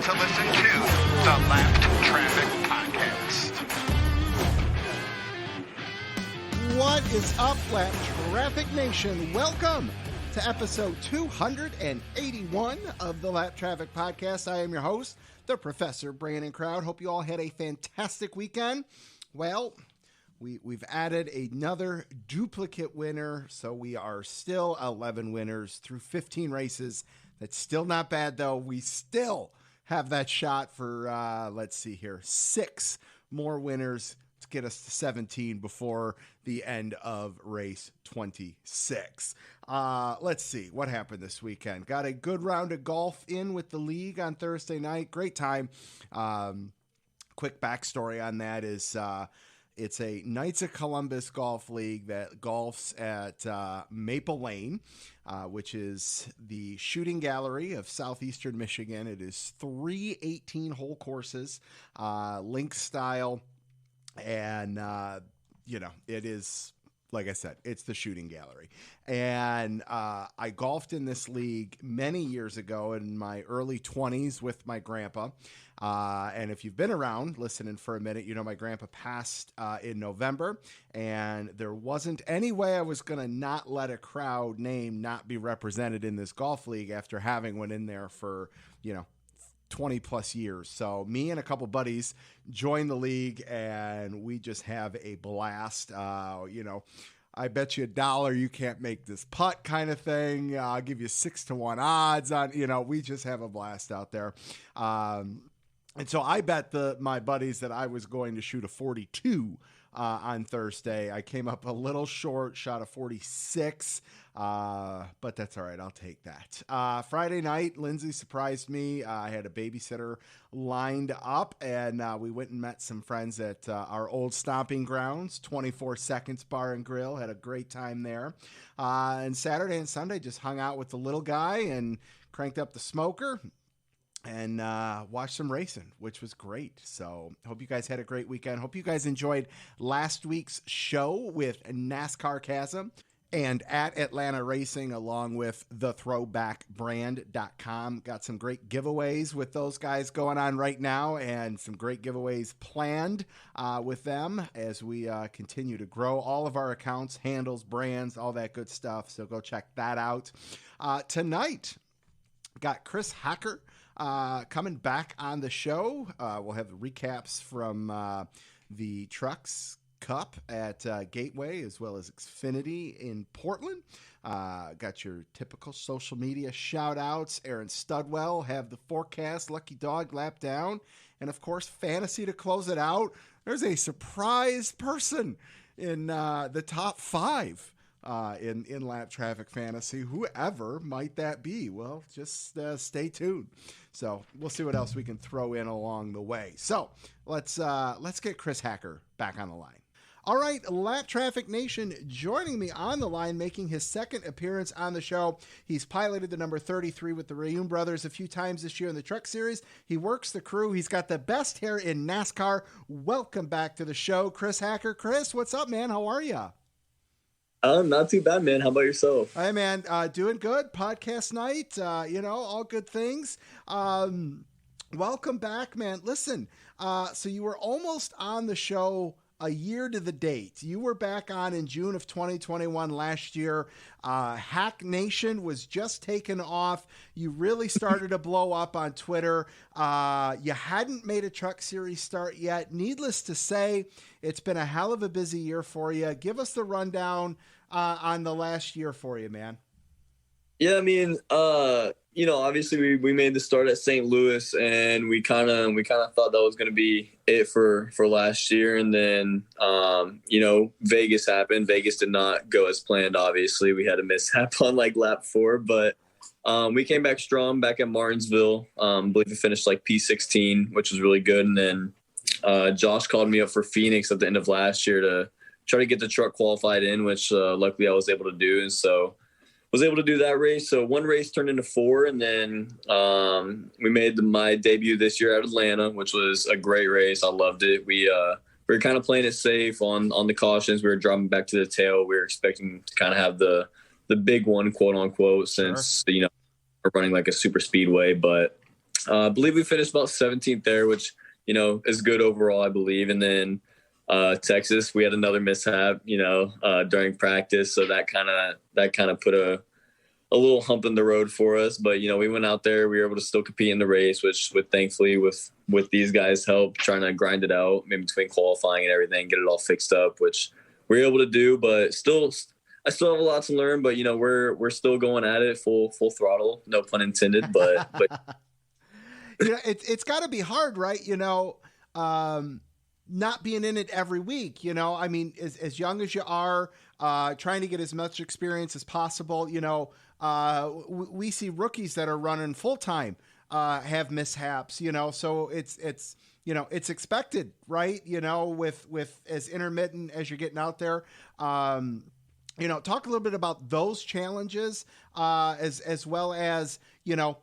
to listen to the Lap Traffic Podcast. What is up, Lap Traffic Nation? Welcome to episode 281 of the Lap Traffic Podcast. I am your host, the Professor Brandon Crowd. Hope you all had a fantastic weekend. Well, we've added another duplicate winner, so we are still 11 winners through 15 races. That's still not bad, though. We still have that shot for, let's see here, 6 more winners to get us to 17 before the end of race 26. Let's see what happened this weekend. Got a good round of golf in with the league on Thursday night. Great time. Quick backstory on that is it's a Knights of Columbus golf league that golfs at Maple Lane, which is the shooting gallery of southeastern Michigan. It is 3 18-hole courses, link style, and, it is, like I said, it's the shooting gallery. And I golfed in this league many years ago in my early 20s with my grandpa. And if you've been around listening for a minute, you know my grandpa passed in November, and there wasn't any way I was going to not let a crowd name not be represented in this golf league after having one in there for, 20 plus years. So me and a couple buddies joined the league, and we just have a blast. I bet you $1 you can't make this putt kind of thing. I'll give you 6-1 odds on, we just have a blast out there. And so I bet my buddies that I was going to shoot a 42 on Thursday. I came up a little short, shot a 46, but that's all right. I'll take that. Friday night, Lindsay surprised me. I had a babysitter lined up, and we went and met some friends at our old stomping grounds, 24 Seconds Bar and Grill. Had a great time there. And Saturday and Sunday just hung out with the little guy and cranked up the smoker and watched some racing, which was great. So hope you guys had a great weekend. Hope you guys enjoyed last week's show with NASCAR Chasm and at Atlanta Racing, along with thethrowbackbrand.com. Got some great giveaways with those guys going on right now, and some great giveaways planned with them as we continue to grow all of our accounts, handles, brands, all that good stuff. So go check that out. Tonight, got Chris Hacker coming back on the show. We'll have recaps from the Trucks Cup at Gateway, as well as Xfinity in Portland. Got your typical social media shout outs. Aaron Studwell have the forecast, Lucky Dog lap down, and of course fantasy to close it out. There's a surprise person in the top 5 in Lap Traffic Fantasy. Whoever might that be? Well, just stay tuned. So we'll see what else we can throw in along the way. So let's get Chris Hacker back on the line. All right, Lap Traffic Nation, joining me on the line, making his second appearance on the show. He's piloted the number 33 with the Rayun brothers a few times this year in the Truck Series. He works the crew. He's got the best hair in NASCAR. Welcome back to the show, Chris Hacker. Chris, what's up, man? How are you? Not too bad, man. How about yourself? Hey, man, doing good. Podcast night, all good things. Welcome back, man. Listen, so you were almost on the show a year to the date. You were back on in June of 2021 last year. Hack Nation was just taken off. You really started to blow up on Twitter. You hadn't made a Truck Series start yet. Needless to say, it's been a hell of a busy year for you. Give us the rundown on the last year for you, man. Yeah, I mean, obviously we made the start at St. Louis, and we kind of thought that was going to be it for last year. And then, Vegas happened. Vegas did not go as planned. Obviously, we had a mishap on lap 4, but we came back strong back at Martinsville. I believe we finished P16, which was really good. And then Josh called me up for Phoenix at the end of last year to try to get the truck qualified in, which luckily I was able to do. And so was able to do that race. So one race turned into 4, and then we made my debut this year at Atlanta, which was a great race. I loved it. We were kind of playing it safe on the cautions. We were dropping back to the tail. We were expecting to kind of have the big one, quote unquote, since, we're running like a super speedway, but I believe we finished about 17th there, which, is good overall, I believe. And then Texas, we had another mishap, during practice. So that kind of put a little hump in the road for us. But, we went out there, we were able to still compete in the race, which thankfully with these guys' help, trying to grind it out in between qualifying and everything, get it all fixed up, which we were able to do. But I still have a lot to learn, but we're still going at it full throttle, no pun intended. But it's got to be hard, right? Not being in it every week. I mean, as young as you are, trying to get as much experience as possible. We see rookies that are running full time have mishaps. So it's expected, right? With as intermittent as you're getting out there. Talk a little bit about those challenges, as well as, to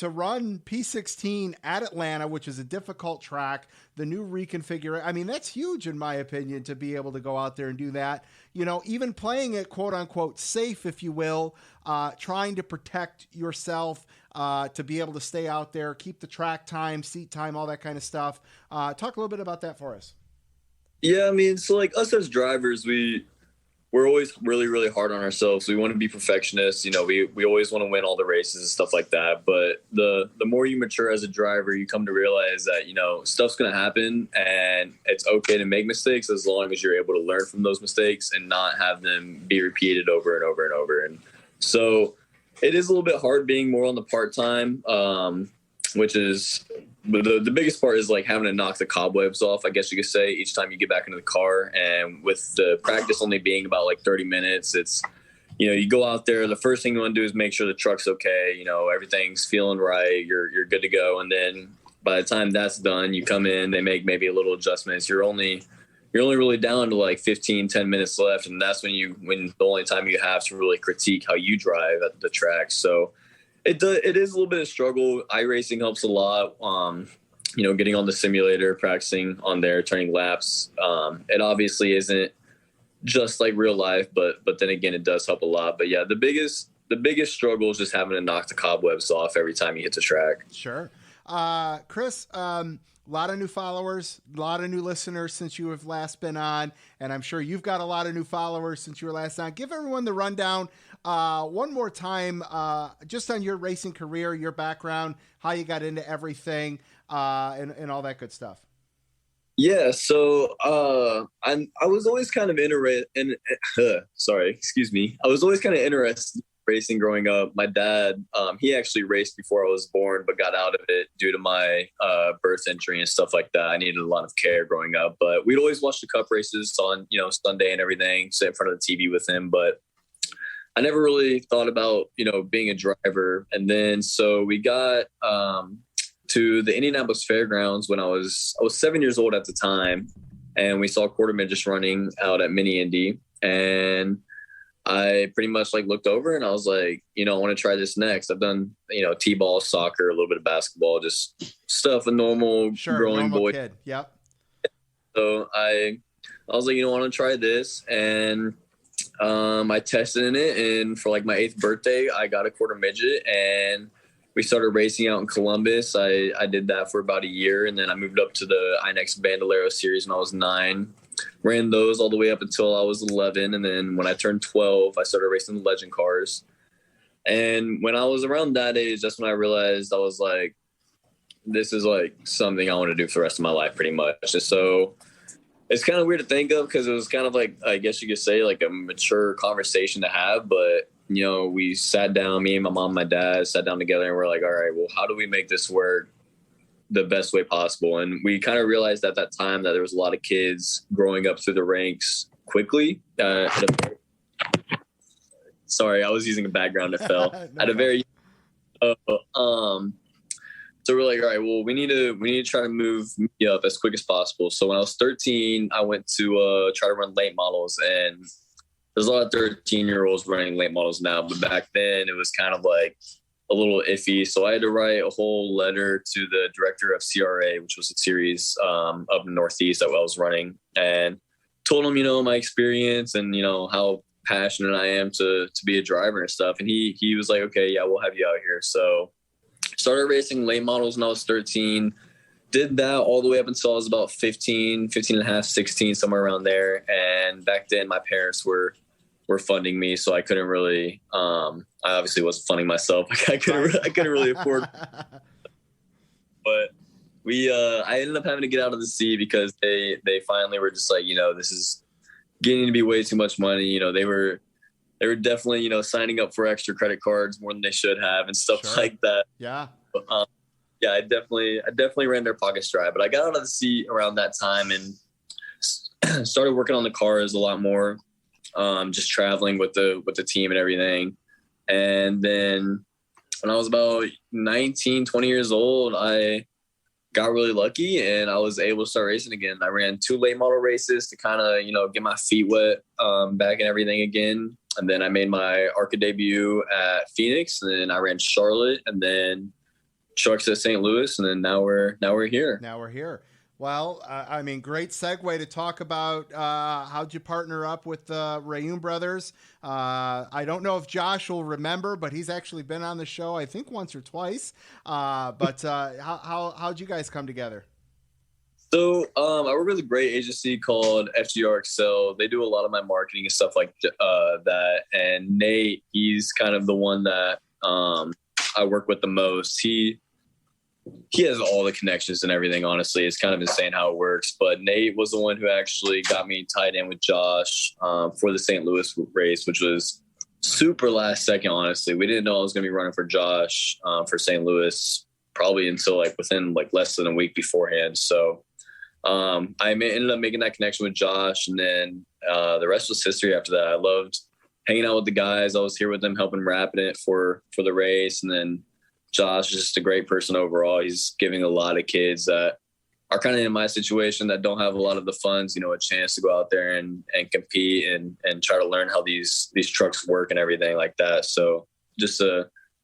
run P16 at Atlanta, which is a difficult track, the new reconfiguration. I mean, that's huge in my opinion, to be able to go out there and do that, even playing it quote unquote safe, if you will, trying to protect yourself, to be able to stay out there, keep the track time, seat time, all that kind of stuff. Talk a little bit about that for us. Yeah. I mean, so like us as drivers, we're always really, really hard on ourselves. We want to be perfectionists. We always want to win all the races and stuff like that. But the more you mature as a driver, you come to realize that, stuff's going to happen and it's okay to make mistakes as long as you're able to learn from those mistakes and not have them be repeated over and over and over. And so it is a little bit hard being more on the part-time, which is the biggest part is like having to knock the cobwebs off, I guess you could say, each time you get back into the car. And with the practice only being about like 30 minutes, it's, you go out there, the first thing you want to do is make sure the truck's okay. Everything's feeling right. You're good to go. And then by the time that's done, you come in, they make maybe a little adjustments. You're only really down to like 10 minutes left. And that's when the only time you have to really critique how you drive at the track. So it is a little bit of struggle. iRacing helps a lot. Getting on the simulator, practicing on there, turning laps. It obviously isn't just like real life, but then again, it does help a lot. But yeah, the biggest struggle is just having to knock the cobwebs off every time you hit the track. Sure. Chris, a lot of new followers, a lot of new listeners since you have last been on, and I'm sure you've got a lot of new followers since you were last on. Give everyone the rundown one more time, just on your racing career, your background, how you got into everything, and all that good stuff. Yeah, so I was always kind of interested in I was always kind of interested in racing growing up. My dad, he actually raced before I was born, but got out of it due to my birth injury and stuff like that. I needed a lot of care growing up, but we'd always watch the cup races on, Sunday and everything, sit in front of the TV with him. But I never really thought about, being a driver. And then, so we got to the Indianapolis Fairgrounds when I was 7 years old at the time. And we saw quarter midgets running out at Mini Indy. And I pretty much looked over and I was like, I want to try this next. I've done, T-ball, soccer, a little bit of basketball, just stuff a normal growing boy kid. Yep. So I was like, I want to try this. And I tested in it, and for my 8th birthday, I got a quarter midget, and we started racing out in Columbus. I did that for about a year, and then I moved up to the INEX Bandolero series when I was 9. Ran those all the way up until I was 11, and then when I turned 12, I started racing the legend cars. And when I was around that age, that's when I realized I was like, this is something I want to do for the rest of my life, pretty much. And so it's kind of weird to think of because it was kind of I guess you could say a mature conversation to have. But, we sat down, me and my mom, my dad sat down together, and we're like, all right, well, how do we make this work the best way possible? And we kind of realized at that time that there was a lot of kids growing up through the ranks quickly. Sorry, I was using a background that fell at a very so we're like, all right, well, we need to try to move me up as quick as possible. So when I was 13, I went to try to run late models, and there's a lot of 13-year-olds running late models now, but back then it was kind of a little iffy. So I had to write a whole letter to the director of CRA, which was a series up in the Northeast that I was running, and told him, my experience and, how passionate I am to be a driver and stuff. And he was like, okay, yeah, we'll have you out here. So started racing late models when I was 13. Did that all the way up until I was about 15 and a half, 16, somewhere around there. And back then my parents were funding me, so I couldn't really, I obviously wasn't funding myself. I couldn't really afford, but I ended up having to get out of the C because they finally were just like, this is getting to be way too much money. They were definitely, signing up for extra credit cards more than they should have and stuff like that. Yeah. But, yeah, I definitely ran their pockets dry, but I got out of the seat around that time and started working on the cars a lot more, just traveling with the team and everything. And then when I was about 19, 20 years old, I got really lucky and I was able to start racing again. I ran 2 late model races to kind of, get my feet wet back and everything again. And then I made my ARCA debut at Phoenix, and then I ran Charlotte, and then trucks at St. Louis, and then now we're here. Now we're here. Well, great segue to talk about how'd you partner up with the Rayoum brothers. I don't know if Josh will remember, but he's actually been on the show, I think once or twice. But how'd you guys come together? So I work with a great agency called FGR Excel. They do a lot of my marketing and stuff like that. And Nate, he's kind of the one that I work with the most. He has all the connections and everything. Honestly, it's kind of insane how it works. But Nate was the one who actually got me tied in with Josh for the St. Louis race, which was super last second. Honestly, we didn't know I was going to be running for Josh for St. Louis probably until within less than a week beforehand. So I ended up making that connection with Josh, and then the rest was history after that. I loved hanging out with the guys. I was here with them helping wrapping it for the race, and then Josh is just a great person overall. He's giving a lot of kids that are kind of in my situation that don't have a lot of the funds, a chance to go out there and compete and try to learn how these trucks work and everything like that. So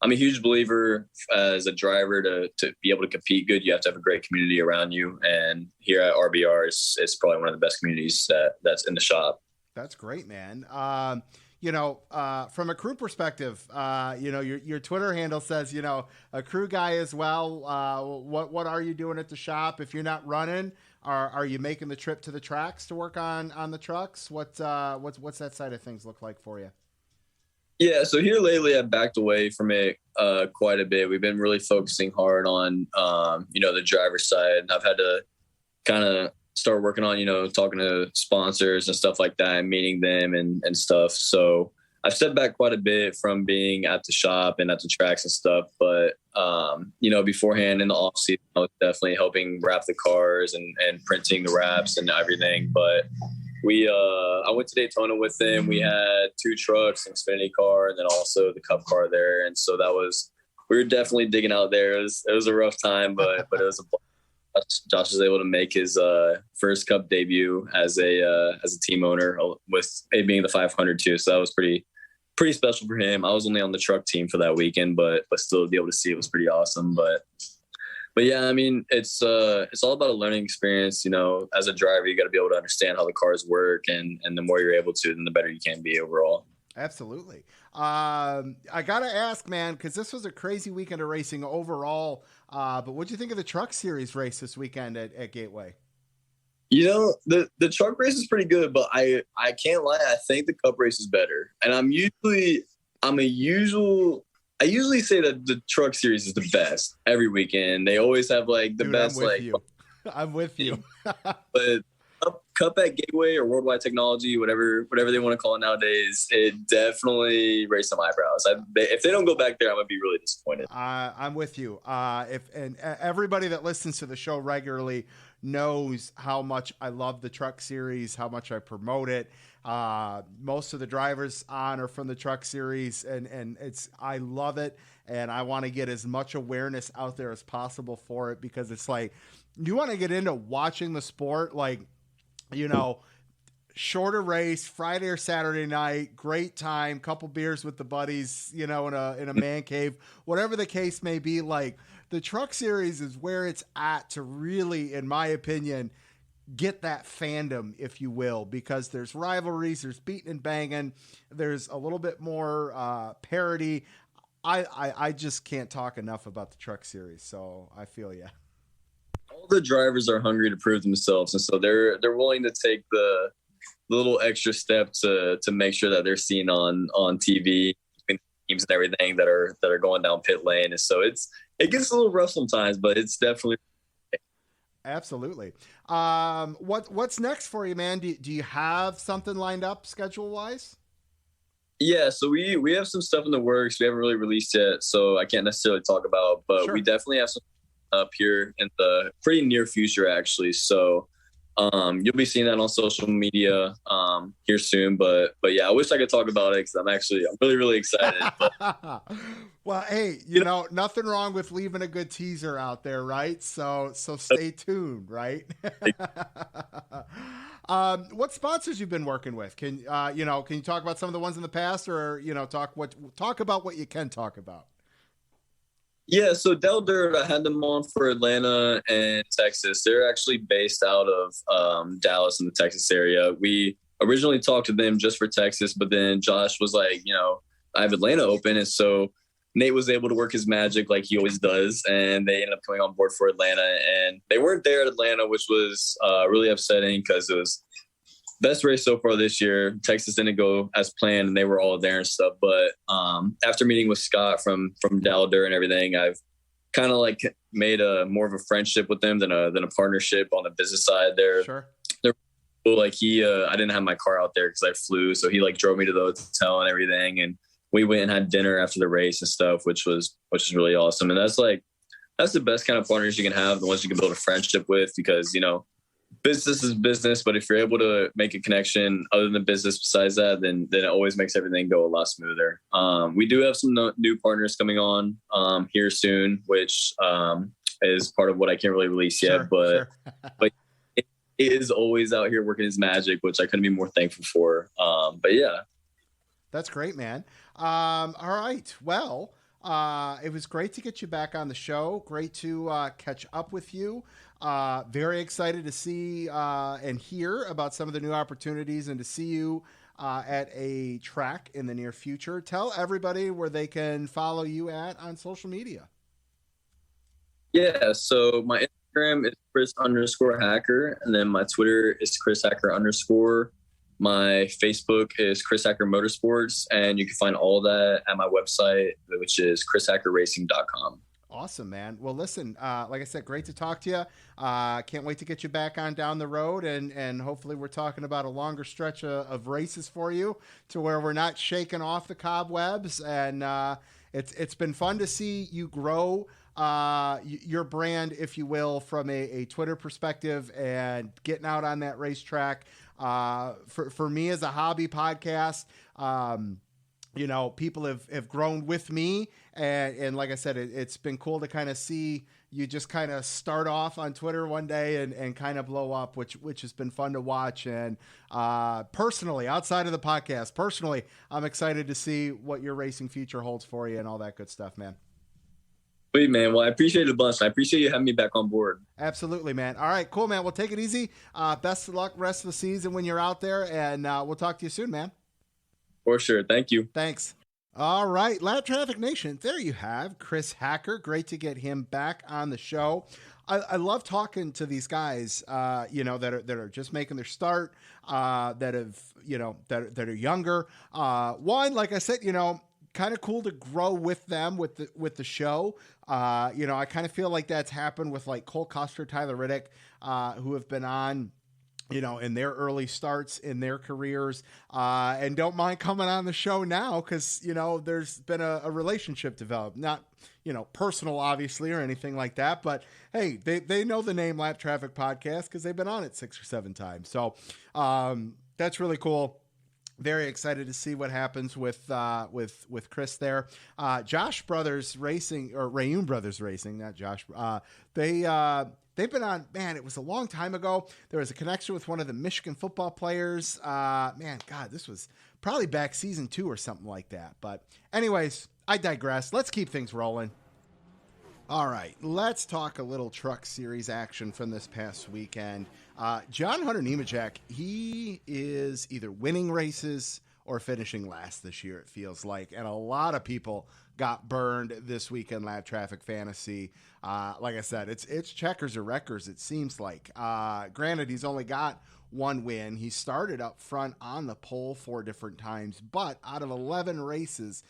I'm a huge believer as a driver to be able to compete good. You have to have a great community around you. And here at RBR, it's probably one of the best communities that's in the shop. That's great, man. From a crew perspective, your Twitter handle says, a crew guy as well. What are you doing at the shop? If you're not running, are you making the trip to the tracks to work on the trucks? What's that side of things look like for you? Yeah. So here lately I've backed away from it quite a bit. We've been really focusing hard on, the driver's side. I've had to kind of start working on, talking to sponsors and stuff like that and meeting them and stuff. So I've stepped back quite a bit from being at the shop and at the tracks and stuff. But, beforehand in the off season, I was definitely helping wrap the cars and printing the wraps and everything. But I went to Daytona with them. We had 2 trucks, an Xfinity car, and then also the Cup car there. And so we were definitely digging out there. It was a rough time, but it was a blast. Josh was able to make his first Cup debut as a team owner, with it being the 500 too. So that was pretty special for him. I was only on the truck team for that weekend, but still to be able to see it was pretty awesome. But yeah, it's all about a learning experience. As a driver, you got to be able to understand how the cars work, and the more you're able to, then the better you can be overall. Absolutely. I got to ask, man, because this was a crazy weekend of racing overall. But what'd you think of the Truck Series race this weekend at Gateway? The truck race is pretty good, but I can't lie. I think the Cup race is better. And I usually say that the Truck Series is the best every weekend. They always have the best. I'm with you. But Cup at Gateway or Worldwide Technology, whatever they want to call it nowadays, it definitely raised some eyebrows. If they don't go back there, I'm gonna be really disappointed. I'm with you. Everybody that listens to the show regularly knows how much I love the Truck Series, how much I promote it. Most of the drivers on are from the Truck Series, and I love it, and I want to get as much awareness out there as possible for it, because it's you want to get into watching the sport, shorter race, Friday or Saturday night, great time, couple beers with the buddies, in a man cave, whatever the case may be. The Truck Series is where it's at to really, in my opinion, get that fandom, if you will, because there's rivalries, there's beating and banging, there's a little bit more parity. I just can't talk enough about the truck series, so I feel you. All the drivers are hungry to prove themselves, and so they're willing to take the little extra step to make sure that they're seen on TV, teams and everything that are going down pit lane. And so it gets a little rough sometimes, but it's definitely absolutely. What's next for you, man? Do you have something lined up schedule wise? Yeah, so we have some stuff in the works. We haven't really released yet, so I can't necessarily talk about, but Sure. we definitely have some up here in the pretty near future, actually. So you'll be seeing that on social media here soon. But yeah, I wish I could talk about it because I'm really, really excited. But, well, hey, you know, nothing wrong with leaving a good teaser out there, right? So stay tuned, right? What sponsors you've been working with? Can you talk about some of the ones in the past, or talk about what you can talk about? Yeah, so Del Dirt, I had them on for Atlanta and Texas. They're actually based out of Dallas in the Texas area. We originally talked to them just for Texas, but then Josh was like, I have Atlanta open. And so Nate was able to work his magic like he always does. And they ended up coming on board for Atlanta. And they weren't there at Atlanta, which was really upsetting because it was best race so far this year. Texas didn't go as planned, and they were all there and stuff. But after meeting with Scott from Dalder and everything, I've kind of like made a more of a friendship with them than a partnership on the business side. They're cool. Like I didn't have my car out there because I flew, so he like drove me to the hotel and everything, and we went and had dinner after the race and stuff, which was really awesome. And that's the best kind of partners you can have, the ones you can build a friendship with, because business is business, but if you're able to make a connection other than business besides that, then it always makes everything go a lot smoother. We do have some new partners coming on here soon, which is part of what I can't really release yet, but it is always out here working his magic, which I couldn't be more thankful for. But yeah. That's great, man. All right. Well, it was great to get you back on the show. Great to catch up with you. Very excited to see and hear about some of the new opportunities and to see you at a track in the near future. Tell everybody where they can follow you at on social media. Yeah, so my Instagram is Chris_Hacker, and then my Twitter is ChrisHacker_. My Facebook is Chris Hacker Motorsports, and you can find all that at my website, which is chrishackerracing.com. Awesome, man. Well, listen, like I said, great to talk to you. Can't wait to get you back on down the road, and hopefully we're talking about a longer stretch of races for you to where we're not shaking off the cobwebs. And it's been fun to see you grow your brand, if you will, from a Twitter perspective and getting out on that racetrack. For me as a hobby podcast, people have grown with me. And like I said, it's been cool to kind of see you just kind of start off on Twitter one day and kind of blow up, which has been fun to watch. And personally, outside of the podcast, I'm excited to see what your racing future holds for you and all that good stuff, man. Sweet, man. Well, I appreciate it a bunch. I appreciate you having me back on board. Absolutely, man. All right, cool, man. Well, take it easy. Best of luck rest of the season when you're out there, and we'll talk to you soon, man. For sure. Thank you. Thanks. All right, Lap Traffic Nation, there you have Chris Hacker. Great to get him back on the show. I love talking to these guys, that are just making their start, that are younger. One, like I said, kind of cool to grow with them with the show. I kind of feel like that's happened with like Cole Custer, Tyler Riddick, who have been on, in their early starts in their careers, and don't mind coming on the show now because, there's been a relationship developed, not, personal, obviously, or anything like that. But hey, they know the name Lap Traffic Podcast because they've been on it 6 or 7 times. So that's really cool. Very excited to see what happens with Chris there. Josh Brothers Racing, or Rayoon Brothers Racing, not Josh. They've been on, man, it was a long time ago. There was a connection with one of the Michigan football players. This was probably back season 2 or something like that. But anyways, I digress. Let's keep things rolling. All right, let's talk a little truck series action from this past weekend. John Hunter Nemechek, he is either winning races or finishing last this year, it feels like. And a lot of people got burned this week in Lab Traffic Fantasy. Like I said, it's checkers or wreckers, it seems like. Granted, he's only got one win. He started up front on the pole 4 different times, but out of 11 races,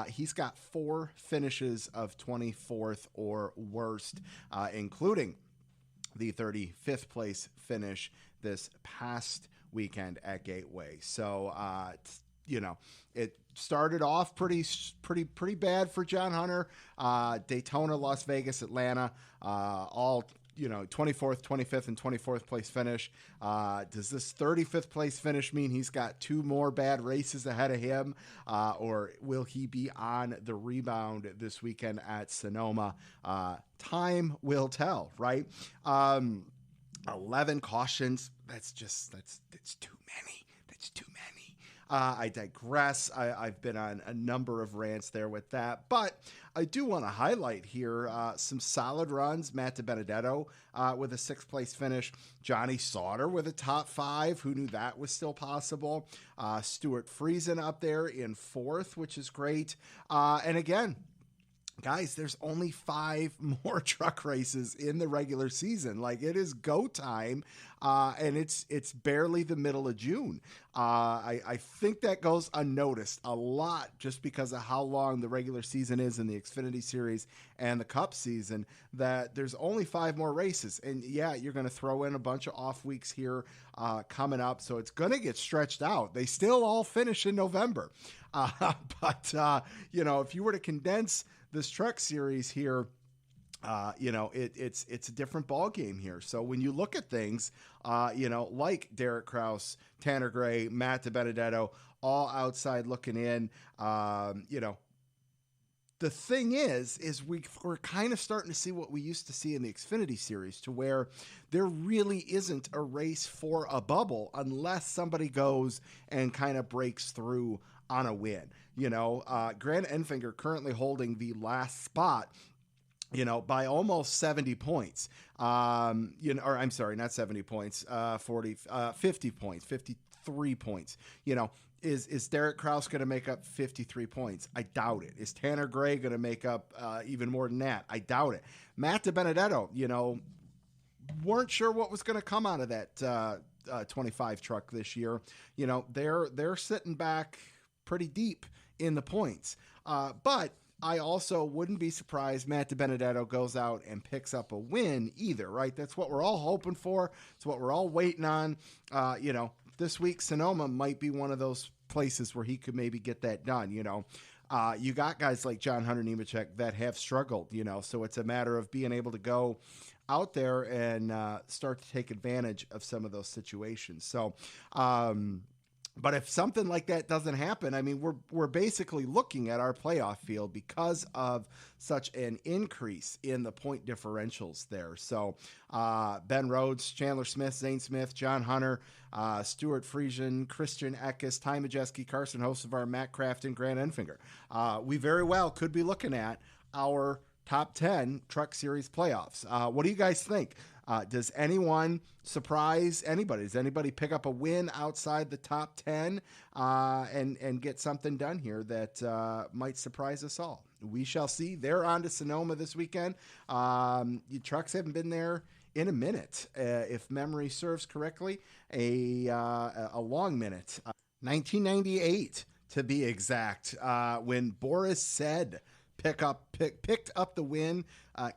he's got 4 finishes of 24th or worst, including the 35th place finish this past weekend at Gateway. So, it started off pretty bad for John Hunter. Daytona, Las Vegas, Atlanta, all 24th, 25th, and 24th place finish. Does this 35th place finish mean he's got 2 more bad races ahead of him? Or will he be on the rebound this weekend at Sonoma? Time will tell, right? 11 cautions. It's too many. That's too many. I digress. I've been on a number of rants there with that, but I do want to highlight here some solid runs. Matt DiBenedetto with a 6th place finish. Johnny Sauter with a top 5. Who knew that was still possible? Stuart Friesen up there in 4th, which is great. And again, guys, there's only 5 more truck races in the regular season. Like, it is go time, and it's barely the middle of June. I think that goes unnoticed a lot just because of how long the regular season is in the Xfinity Series and the Cup season, that there's only 5 more races. And yeah, you're going to throw in a bunch of off weeks here coming up, so it's going to get stretched out. They still all finish in November. But if you were to condense this truck series here, it's a different ball game here. So when you look at things, like Derek Kraus, Tanner Gray, Matt DiBenedetto, all outside looking in, the thing is we're kind of starting to see what we used to see in the Xfinity Series, to where there really isn't a race for a bubble unless somebody goes and kind of breaks through on a win. Grant Enfinger currently holding the last spot, by almost 70 points. Or I'm sorry, not 70 points, 50 points, 53 points. Is Derek Kraus going to make up 53 points? I doubt it. Is Tanner Gray going to make up even more than that? I doubt it. Matt DiBenedetto, weren't sure what was going to come out of that 25 truck this year. They're sitting back pretty deep in the points. But I also wouldn't be surprised Matt DiBenedetto goes out and picks up a win either, right? That's what we're all hoping for. It's what we're all waiting on. This week, Sonoma might be one of those places where he could maybe get that done. You got guys like John Hunter Nemechek that have struggled, so it's a matter of being able to go out there and start to take advantage of some of those situations. So, but if something like that doesn't happen, I mean, we're basically looking at our playoff field because of such an increase in the point differentials there. So Ben Rhodes, Chandler Smith, Zane Smith, John Hunter, Stuart Friesen, Christian Eckes, Ty Majeski, Carson Hocevar, Matt Crafton, Grant Enfinger. We very well could be looking at our top 10 Truck Series playoffs. What do you guys think? Does anyone surprise anybody? Does anybody pick up a win outside the top 10 and get something done here that might surprise us all? We shall see. They're on to Sonoma this weekend. Trucks haven't been there in a minute, if memory serves correctly, a long minute. 1998 to be exact, when Boris said picked up the win.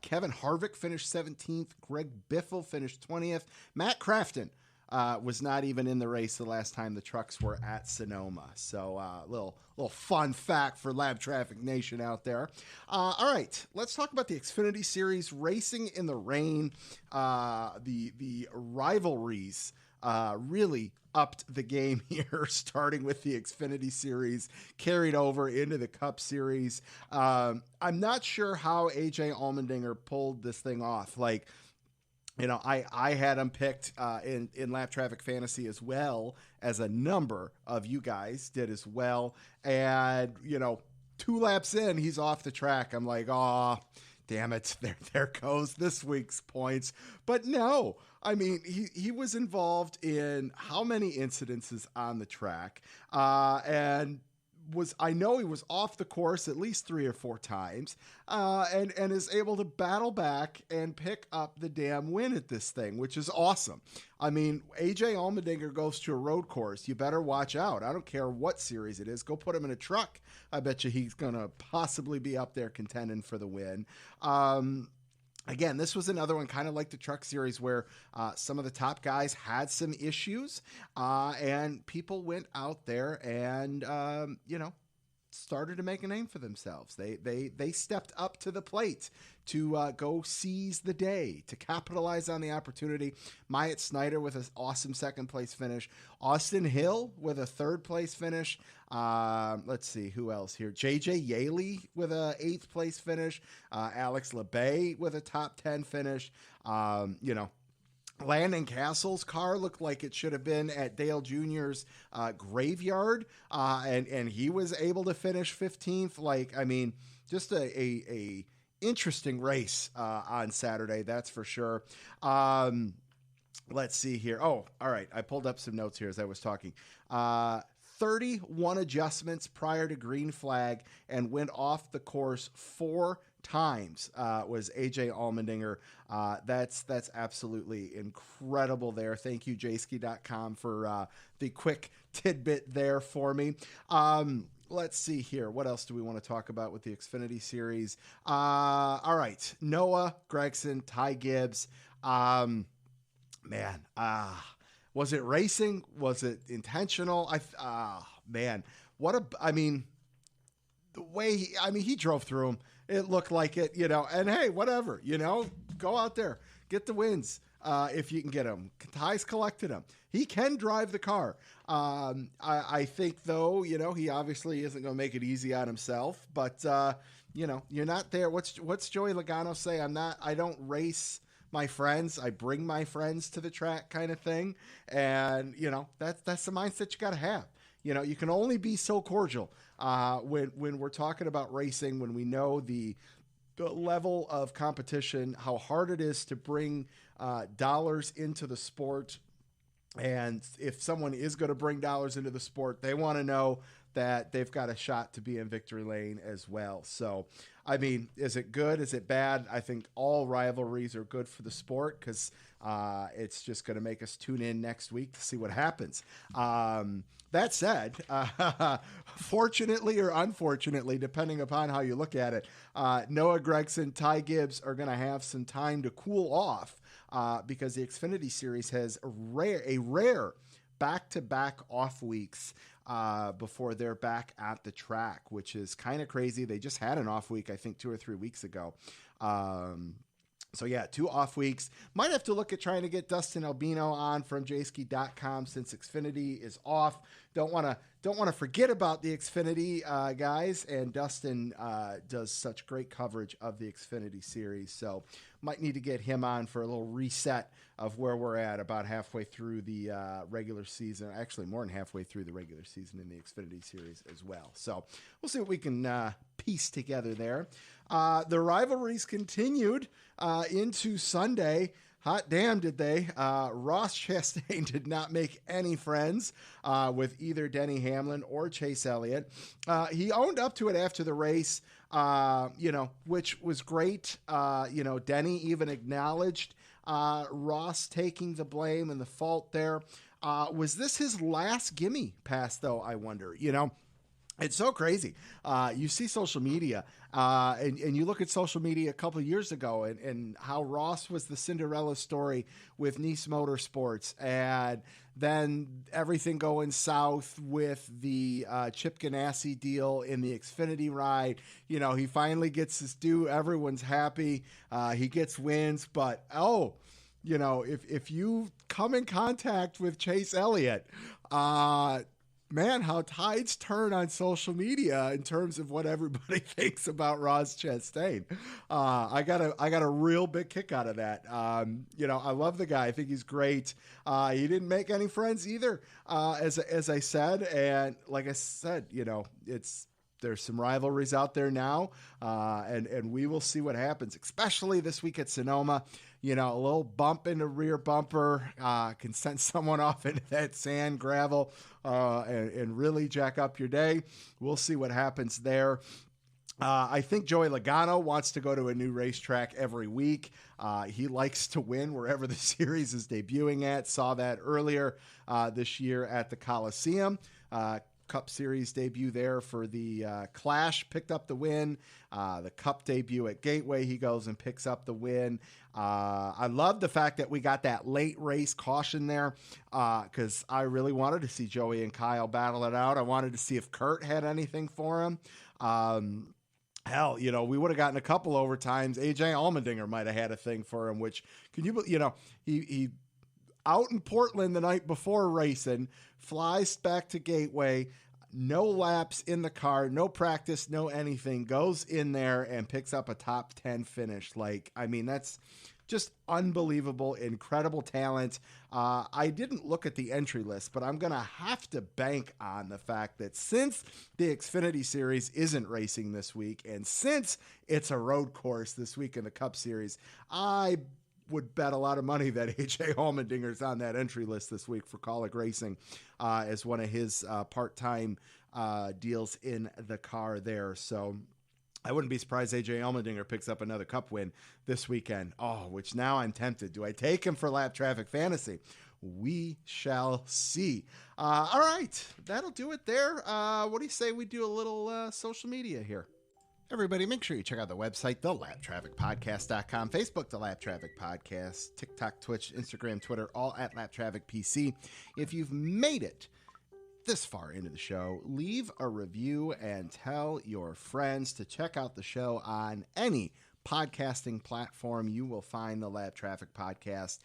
Kevin Harvick finished 17th. Greg Biffle finished 20th. Matt Crafton was not even in the race the last time the trucks were at Sonoma. So little fun fact for Lab Traffic Nation out there. All right, let's talk about the Xfinity Series racing in the rain. The rivalries really upped the game here, starting with the Xfinity Series, carried over into the Cup Series. I'm not sure how AJ Allmendinger pulled this thing off. Like, I had him picked in Lap Traffic Fantasy, as well as a number of you guys did as well. And, 2 laps in, he's off the track. I'm like, damn it, there goes this week's points. But no, I mean, he was involved in how many incidences on the track, and I know he was off the course at least 3 or 4 times, and is able to battle back and pick up the damn win at this thing, which is awesome. I mean, AJ Allmendinger goes to a road course. You better watch out. I don't care what series it is. Go put him in a truck. I bet you he's going to possibly be up there contending for the win. Again, this was another one kind of like the Truck Series where some of the top guys had some issues, and people went out there and, started to make a name for themselves. They stepped up to the plate to go seize the day, to capitalize on the opportunity. Myatt Snyder with an awesome second place finish. Austin Hill with a third place finish. Let's see who else here. JJ Yaley with a 8th place finish. Alex LeBay with a top 10 finish. Landon Castle's car looked like it should have been at Dale Jr.'s graveyard, and he was able to finish 15th. Like, I mean, just a interesting race on Saturday, that's for sure. Let's see here. Oh, all right. I pulled up some notes here as I was talking. 31 adjustments prior to green flag and went off the course 4 times was AJ Allmendinger. That's absolutely incredible there. Thank you, jski.com, for the quick tidbit there for me. Let's see here. What else do we want to talk about with the Xfinity Series? All right. Noah Gragson, Ty Gibbs. Was it racing? Was it intentional? The way he drove through him, it looked like it, and hey, whatever, go out there, get the wins. If you can get them. Ty's collected them. He can drive the car. I think though, he obviously isn't going to make it easy on himself, but you're not there. What's Joey Logano say? I don't race my friends. I bring my friends to the track kind of thing. And that's the mindset you got to have. You can only be so cordial when we're talking about racing, when we know the level of competition, how hard it is to bring dollars into the sport. And if someone is going to bring dollars into the sport, they want to know that they've got a shot to be in victory lane as well. So, I mean, is it good? Is it bad? I think all rivalries are good for the sport because it's just going to make us tune in next week to see what happens. That said, fortunately or unfortunately, depending upon how you look at it, Noah Gragson, Ty Gibbs are going to have some time to cool off because the Xfinity Series has a rare back-to-back off weeks before they're back at the track, which is kind of crazy. They just had an off week, I think 2 or 3 weeks ago. So yeah, 2 off weeks. Might have to look at trying to get Dustin Albino on from jski.com since Xfinity is off. Don't want to forget about the Xfinity guys, and Dustin does such great coverage of the Xfinity Series. So might need to get him on for a little reset of where we're at, about halfway through the regular season. Actually, more than halfway through the regular season in the Xfinity Series as well. So we'll see what we can piece together there. The rivalries continued into Sunday. Hot damn, did they? Ross Chastain did not make any friends with either Denny Hamlin or Chase Elliott. He owned up to it after the race, which was great. Denny even acknowledged Ross taking the blame and the fault there. Was this his last gimme pass, though, I wonder? It's so crazy. You see social media, and you look at social media a couple of years ago and how Ross was the Cinderella story with Nice Motorsports, and then everything going south with the Chip Ganassi deal in the Xfinity ride. He finally gets his due. Everyone's happy. He gets wins, but if you come in contact with Chase Elliott, man, how tides turn on social media in terms of what everybody thinks about Ross Chastain. I got a real big kick out of that. I love the guy. I think he's great. He didn't make any friends either, as I said. And like I said, it's there's some rivalries out there now, and we will see what happens, especially this week at Sonoma. You know, a little bump in the rear bumper can send someone off into that sand, gravel, and really jack up your day. We'll see what happens there. I think Joey Logano wants to go to a new racetrack every week. He likes to win wherever the series is debuting at. Saw that earlier this year at the Coliseum. Cup Series debut there for the Clash, picked up the win. The Cup debut at Gateway, he goes and picks up the win. I love the fact that we got that late race caution there because I really wanted to see Joey and Kyle battle it out. I wanted to see if Kurt had anything for him. Hell, you know, we would have gotten a couple overtimes. AJ Allmendinger might have had a thing for him, which he out in Portland the night before racing, flies back to Gateway, no laps in the car, no practice, no anything, goes in there and picks up a top 10 finish. Like, I mean, that's just unbelievable, incredible talent. I didn't look at the entry list, but I'm going to have to bank on the fact that since the Xfinity Series isn't racing this week, and since it's a road course this week in the Cup Series, I would bet a lot of money that AJ Allmendinger's on that entry list this week for Kaulig Racing as one of his part-time deals in the car there. So I wouldn't be surprised AJ Allmendinger picks up another Cup win this weekend. Oh, which now I'm tempted. Do I take him for Lap Traffic Fantasy? We shall see. All right, that'll do it there. What do you say we do a little social media here? Everybody, make sure you check out the website, thelaptrafficpodcast.com, Facebook, The Lap Traffic Podcast, TikTok, Twitch, Instagram, Twitter, all at Lap Traffic PC. If you've made it this far into the show, leave a review and tell your friends to check out the show on any podcasting platform. You will find the Lap Traffic Podcast.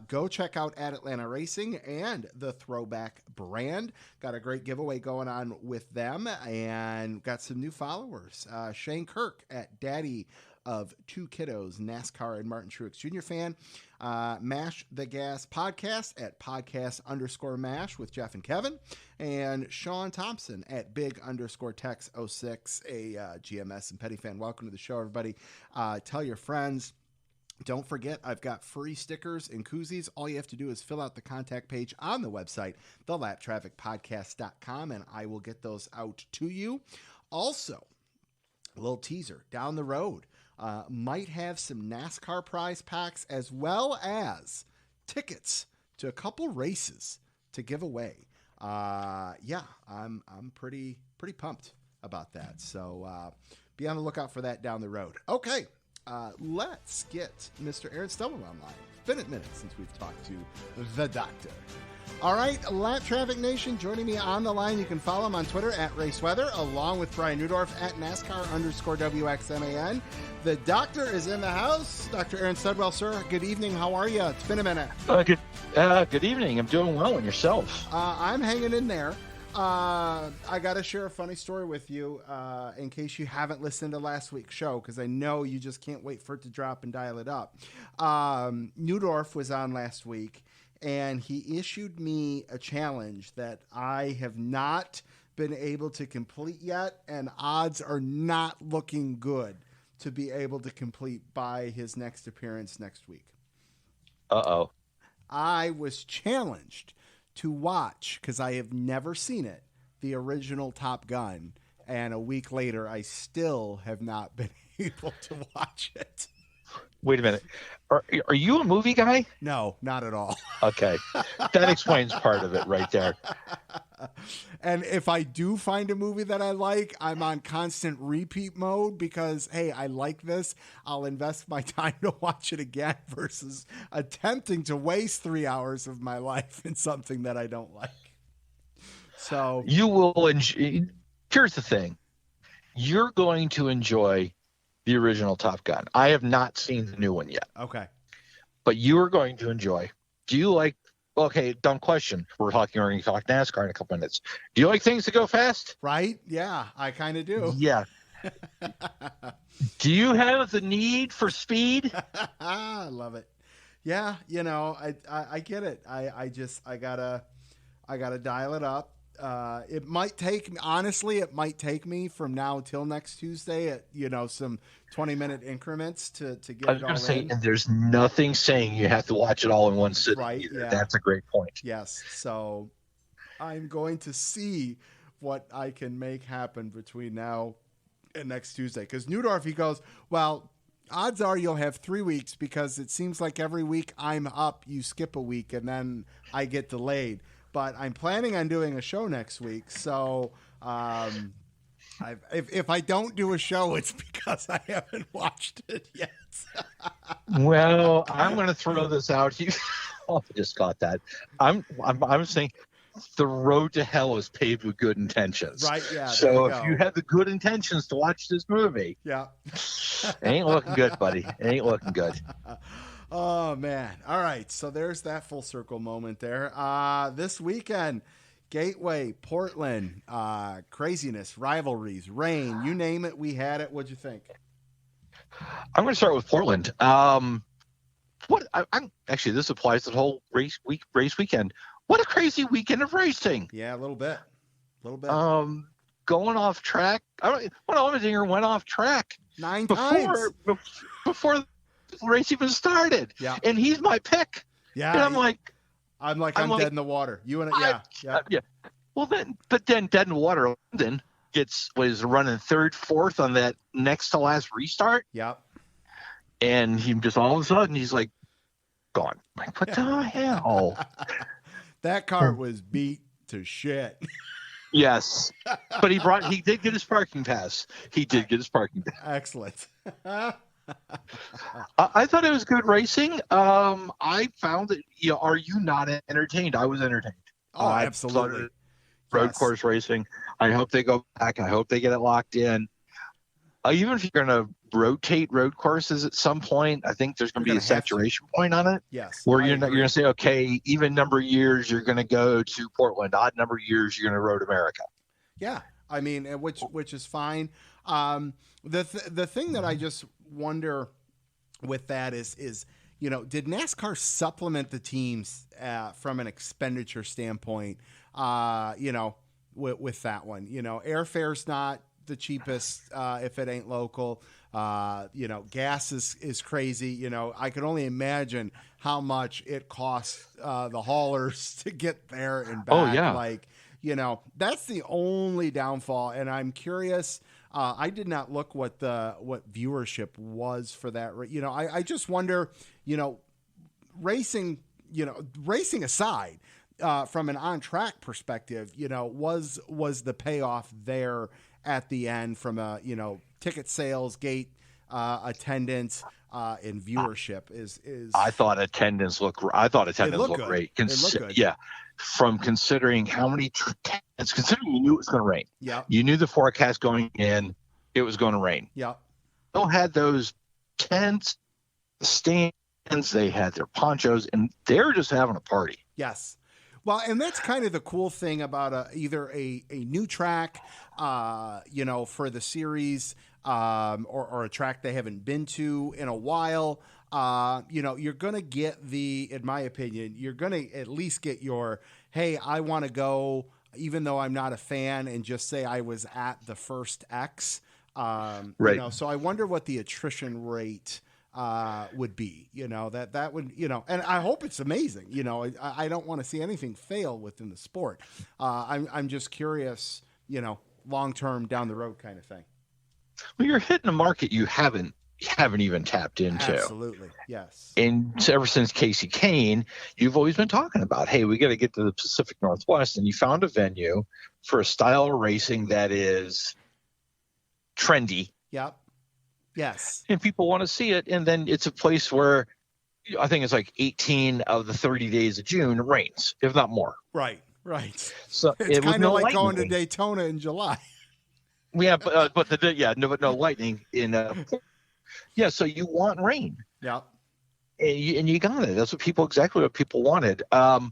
Go check out At Atlanta Racing and the Throwback brand. Got a great giveaway going on with them and got some new followers. Shane Kirk at Daddy of Two Kiddos, NASCAR and Martin Truex Jr. fan. Mash the Gas Podcast at podcast_mash with Jeff and Kevin. And Sean Thompson at big_tex06, a GMS and Petty fan. Welcome to the show, everybody. Tell your friends. Don't forget, I've got free stickers and koozies. All you have to do is fill out the contact page on the website, thelaptrafficpodcast.com, and I will get those out to you. Also, a little teaser down the road. Might have some NASCAR prize packs as well as tickets to a couple races to give away. Yeah, I'm pretty pumped about that. So be on the lookout for that down the road. Okay, let's get Mr. Aaron Stubble online. It's been a minute since we've talked to the doctor. All right, Lap Traffic Nation, joining me on the line. You can follow him on Twitter at RaceWeather, along with Brian Newdorf at NASCAR_WXMAN. The doctor is in the house. Dr. Aaron Studwell, sir, good evening. How are you? It's been a minute. Good evening. I'm doing well. And yourself? I'm hanging in there. I got to share a funny story with you in case you haven't listened to last week's show, because I know you just can't wait for it to drop and dial it up. Newdorf was on last week, and he issued me a challenge that I have not been able to complete yet, and odds are not looking good to be able to complete by his next appearance next week. Uh-oh. I was challenged to watch, because I have never seen it, the original Top Gun, and a week later I still have not been able to watch it. Wait a minute. Are you a movie guy? No, not at all. Okay. That explains part of it right there. And if I do find a movie that I like, I'm on constant repeat mode because, hey, I like this. I'll invest my time to watch it again versus attempting to waste 3 hours of my life in something that I don't like. So you will enjoy. Here's the thing. You're going to enjoy the original Top Gun. I have not seen the new one yet. Okay. But you are going to enjoy. Do you like, okay, dumb question. We're going to talk NASCAR in a couple minutes. Do you like things to go fast? Right? Yeah, I kind of do. Yeah. Do you have the need for speed? I love it. Yeah, you know, I get it. I gotta dial it up. It might take, honestly, it might take me from now till next Tuesday at, some 20-minute increments to get I was it going all to say, in. and there's nothing saying you have to watch it all in one sitting Right, either. yeah. That's a great point. Yes. So I'm going to see what I can make happen between now and next Tuesday. Because Newdorf, he goes, well, odds are you'll have 3 weeks because it seems like every week I'm up, you skip a week, and then I get delayed. But I'm planning on doing a show next week. So if I don't do a show, it's because I haven't watched it yet. Well, I'm going to throw this out. You I just got that. I'm saying the road to hell is paved with good intentions. Right, yeah. So if you have the good intentions to watch this movie, yeah, it ain't looking good, buddy. It ain't looking good. Oh, man. All right. So there's that full circle moment there. This weekend, Gateway, Portland, craziness, rivalries, rain, you name it. We had it. What'd you think? I'm going to start with Portland. Actually, this applies to the whole race weekend. What a crazy weekend of racing. Yeah, a little bit. Going off track. Allmendinger went off track 9 times before the race even started. Yeah. And he's my pick. Yeah. And I'm I'm dead in the water. You and it. Yeah. Well, then dead in the water. London was running third, fourth on that next to last restart. Yep. And he just all of a sudden he's like gone. Like, what the hell? That car was beat to shit. Yes, but he did get his parking pass. Excellent. I thought it was good racing. I found that, are you not entertained? I was entertained. Oh, absolutely. Road course racing. I hope they go back. I hope they get it locked in. Even if you're going to rotate road courses at some point, I think there's going to be a saturation point on it. Yes. Where you're going to say, okay, even number of years you're going to go to Portland, odd number of years you're going to Road America. Yeah, I mean, which is fine. The thing that I just wonder with that is did NASCAR supplement the teams from an expenditure standpoint? With that one, airfare's not the cheapest if it ain't local. Gas is crazy. I could only imagine how much it costs the haulers to get there and back. Oh, yeah. That's the only downfall. And I'm curious. I did not look what viewership was for that. I just wonder, racing aside, from an on-track perspective, was the payoff there at the end from a, ticket sales, gate attendance, and viewership is. I thought attendance looked great. It looked great. It looked good. Yeah. From considering how many considering you knew it was going to rain. Yeah. You knew the forecast going in, it was going to rain. Yeah. They had those tents, stands, they had their ponchos, and they were just having a party. Yes. Well, and that's kind of the cool thing about either a new track, for the series, or a track they haven't been to in a while. You're going to get in my opinion, you're going to at least get your, hey, I want to go, even though I'm not a fan, and just say I was at the first X. Right. So I wonder what the attrition rate would be, that would, and I hope it's amazing. I don't want to see anything fail within the sport. I'm just curious, long-term down the road kind of thing. Well, you're hitting a market you haven't even tapped into. Absolutely. Yes. And ever since Casey Kane, you've always been talking about, hey, we got to get to the Pacific Northwest, and you found a venue for a style of racing that is trendy. Yep. Yes. And people want to see it. And then it's a place where I think it's like 18 of the 30 days of June it rains, if not more. Right. So it's kind of like going to Daytona in July. Yeah, but no lightning in. So you want rain. Yeah. And you got it. That's exactly what people wanted. I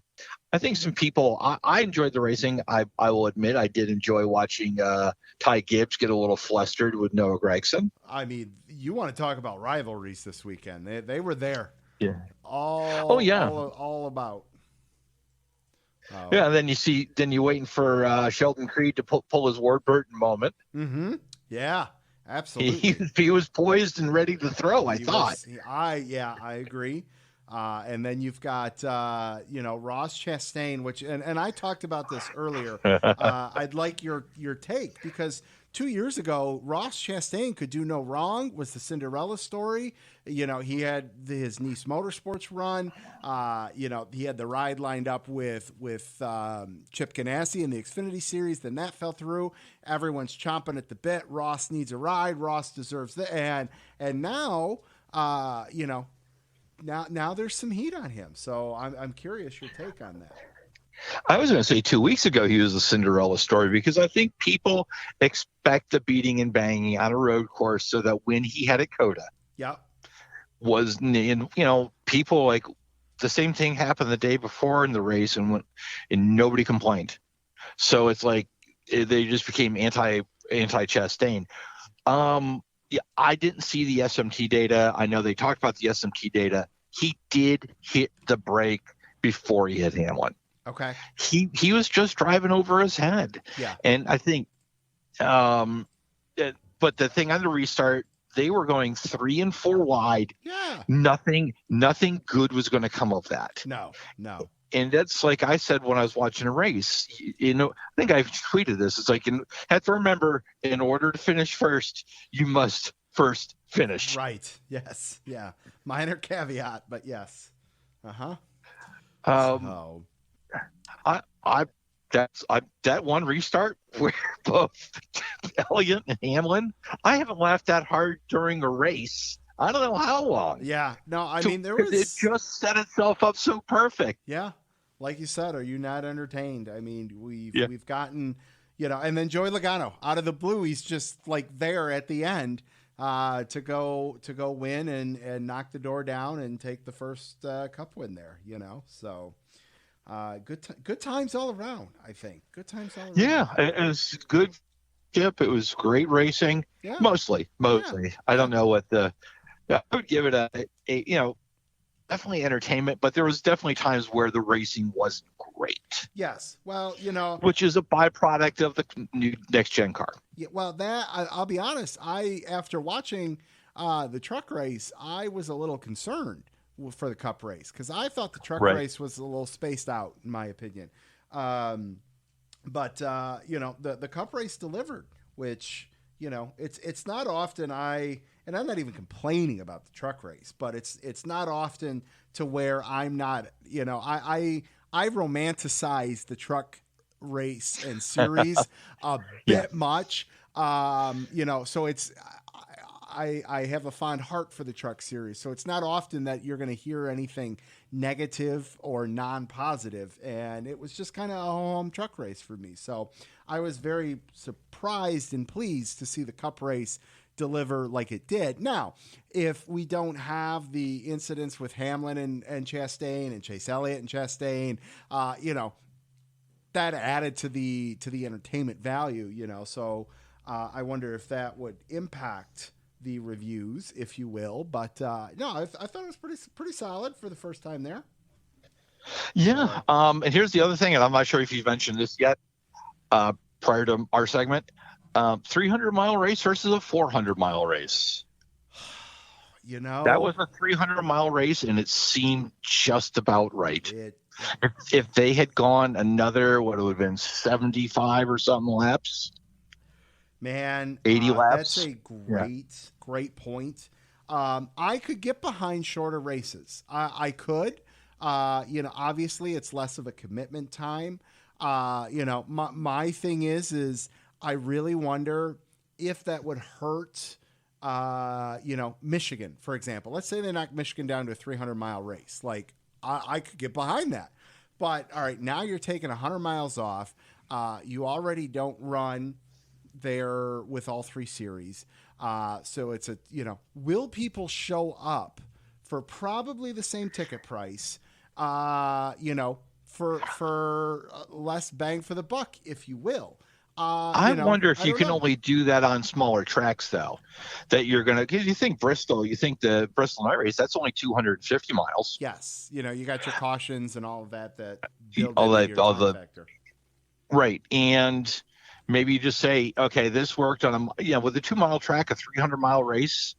think some people. I enjoyed the racing. I will admit I did enjoy watching Ty Gibbs get a little flustered with Noah Gragson. I mean, you want to talk about rivalries this weekend? They were there. Yeah. All about. Oh. Yeah, and then you waiting for Sheldon Creed to pull his Warburton moment. Mm-hmm. Yeah, absolutely. He was poised and ready to throw. I thought. I agree. And then you've got Ross Chastain, which and I talked about this earlier. I'd like your take, because 2 years ago Ross Chastain could do no wrong, was the Cinderella story. He had his Nice Motorsports run. He had the ride lined up with Chip Ganassi in the Xfinity Series. Then that fell through. Everyone's chomping at the bit. Ross needs a ride. Ross deserves and now Now there's some heat on him, so I'm curious your take on that. I was going to say 2 weeks ago he was a Cinderella story, because I think people expect the beating and banging on a road course, so that when he had a coda, people like the same thing happened the day before in the race, and nobody complained. So it's like they just became anti Chastain. Yeah, I didn't see the SMT data. I know they talked about the SMT data. He did hit the brake before he hit Hamlin. Okay. He was just driving over his head. Yeah. And I think, but the thing on the restart, they were going 3 and 4 wide. Yeah. Nothing good was going to come of that. No. And that's like I said when I was watching a race. I think I've tweeted this. It's like you have to remember, in order to finish first, you must first finish. Right. Yes. Yeah. Minor caveat, but yes. That one restart where both Elliott and Hamlin, I haven't laughed that hard during a race. I don't know how long. Yeah. No, it just set itself up so perfect. Yeah. Like you said, are you not entertained? I mean, we've gotten, and then Joey Logano out of the blue, he's just like there at the end to go win and knock the door down and take the first cup win there, So good times all around, I think. Good times all around. Yeah, it was good. It was great racing. Yeah. Mostly. Yeah. I don't know what I would give it a definitely entertainment, but there was definitely times where the racing wasn't great. Yes. Well, which is a byproduct of the new next gen car. Yeah. Well, I'll be honest. After watching the truck race, I was a little concerned for the Cup race, because I thought the truck race was a little spaced out, in my opinion. But the Cup race delivered, which it's not often and I'm not even complaining about the truck race, but it's not often to where I'm not, I romanticize the truck race and series a bit much. So it's, I have a fond heart for the truck series. So it's not often that you're going to hear anything negative or non-positive. And it was just kind of a home truck race for me. So I was very surprised and pleased to see the Cup race deliver like it did. Now, if we don't have the incidents with Hamlin and Chastain and Chase Elliott and Chastain, that added to the entertainment value, So I wonder if that would impact the reviews, if you will. But no, I thought it was pretty solid for the first time there. Yeah. And here's the other thing, and I'm not sure if you've mentioned this yet prior to our segment. 300-mile race versus a 400-mile race. That was a 300-mile race, and it seemed just about right. If they had gone another, what it would have been, 75 or something laps. Man, 80 laps. That's a great point. I could get behind shorter races. I could. Obviously it's less of a commitment time. My thing is I really wonder if that would hurt, Michigan, for example. Let's say they knock Michigan down to a 300-mile race. Like, I could get behind that. But, all right, now you're taking 100 miles off. You already don't run there with all three series. So it's will people show up for probably the same ticket price, for less bang for the buck, if you will? I wonder if you can only do that on smaller tracks, though. That you're gonna, because you think the Bristol night race, that's only 250 miles. Yes, you got your cautions and all of that build all into that, your time factor. Right, and maybe you just say, okay, this worked on with a 2 mile track, a 300-mile race.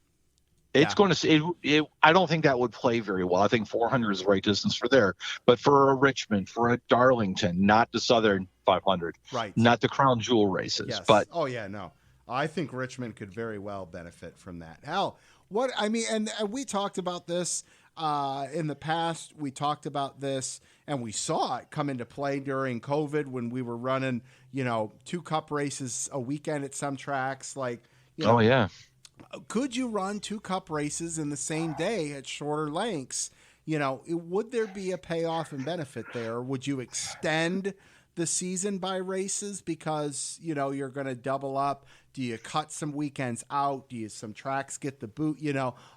It's going to. I don't think that would play very well. I think 400 is the right distance for there, but for a Richmond, for a Darlington, not the Southern 500, right? Not the Crown Jewel races. Yes. But no, I think Richmond could very well benefit from that. Hell, and we talked about this in the past. We talked about this, and we saw it come into play during COVID when we were running, 2 cup races a weekend at some tracks, like. Oh yeah. Could you run 2 cup races in the same day at shorter lengths? Would there be a payoff and benefit there? Would you extend the season by races because, you're going to double up? Do you cut some weekends out? Do some tracks get the boot?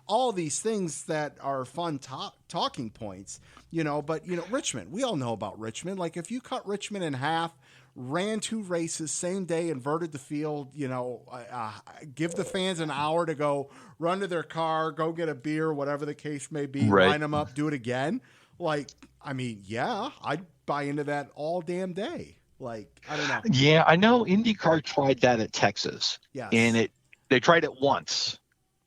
All these things that are fun talking points, but, Richmond, we all know about Richmond. Like if you cut Richmond in half, ran 2 races same day, inverted the field, give the fans an hour to go run to their car, go get a beer, whatever the case may be, right. Line them up, do it again. I'd buy into that all damn day. I don't know. Yeah, I know IndyCar tried that at Texas. Yes. And they tried it once.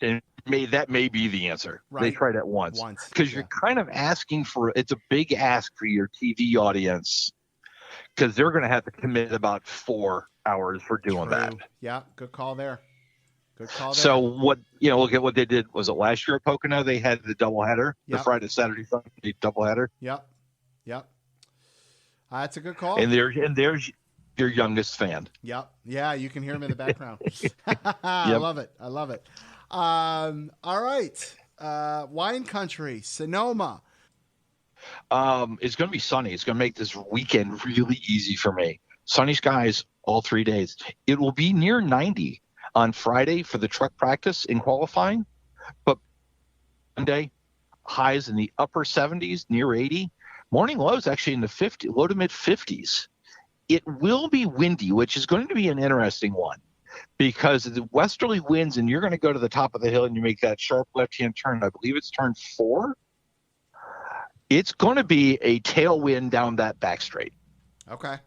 And that may be the answer. Right. They tried it once. Because you're kind of asking it's a big ask for your TV audience. Because they're going to have to commit about 4 hours for doing that. Yeah, good call there. So look at what they did. Was it last year at Pocono? They had the doubleheader, the Friday, Saturday, Sunday doubleheader. Yep. That's a good call. And there's your youngest fan. Yep. Yeah, you can hear him in the background. I love it. All right. Wine Country, Sonoma. It's going to be sunny. It's going to make this weekend really easy for me. Sunny skies all 3 days. It will be near 90 on Friday for the truck practice in qualifying, but Monday highs in the upper 70s, near 80. Morning lows actually in the low to mid 50s. It will be windy, which is going to be an interesting one because the westerly winds, and you're going to go to the top of the hill and you make that sharp left-hand turn. I believe it's turn 4. It's going to be a tailwind down that back straight. Okay.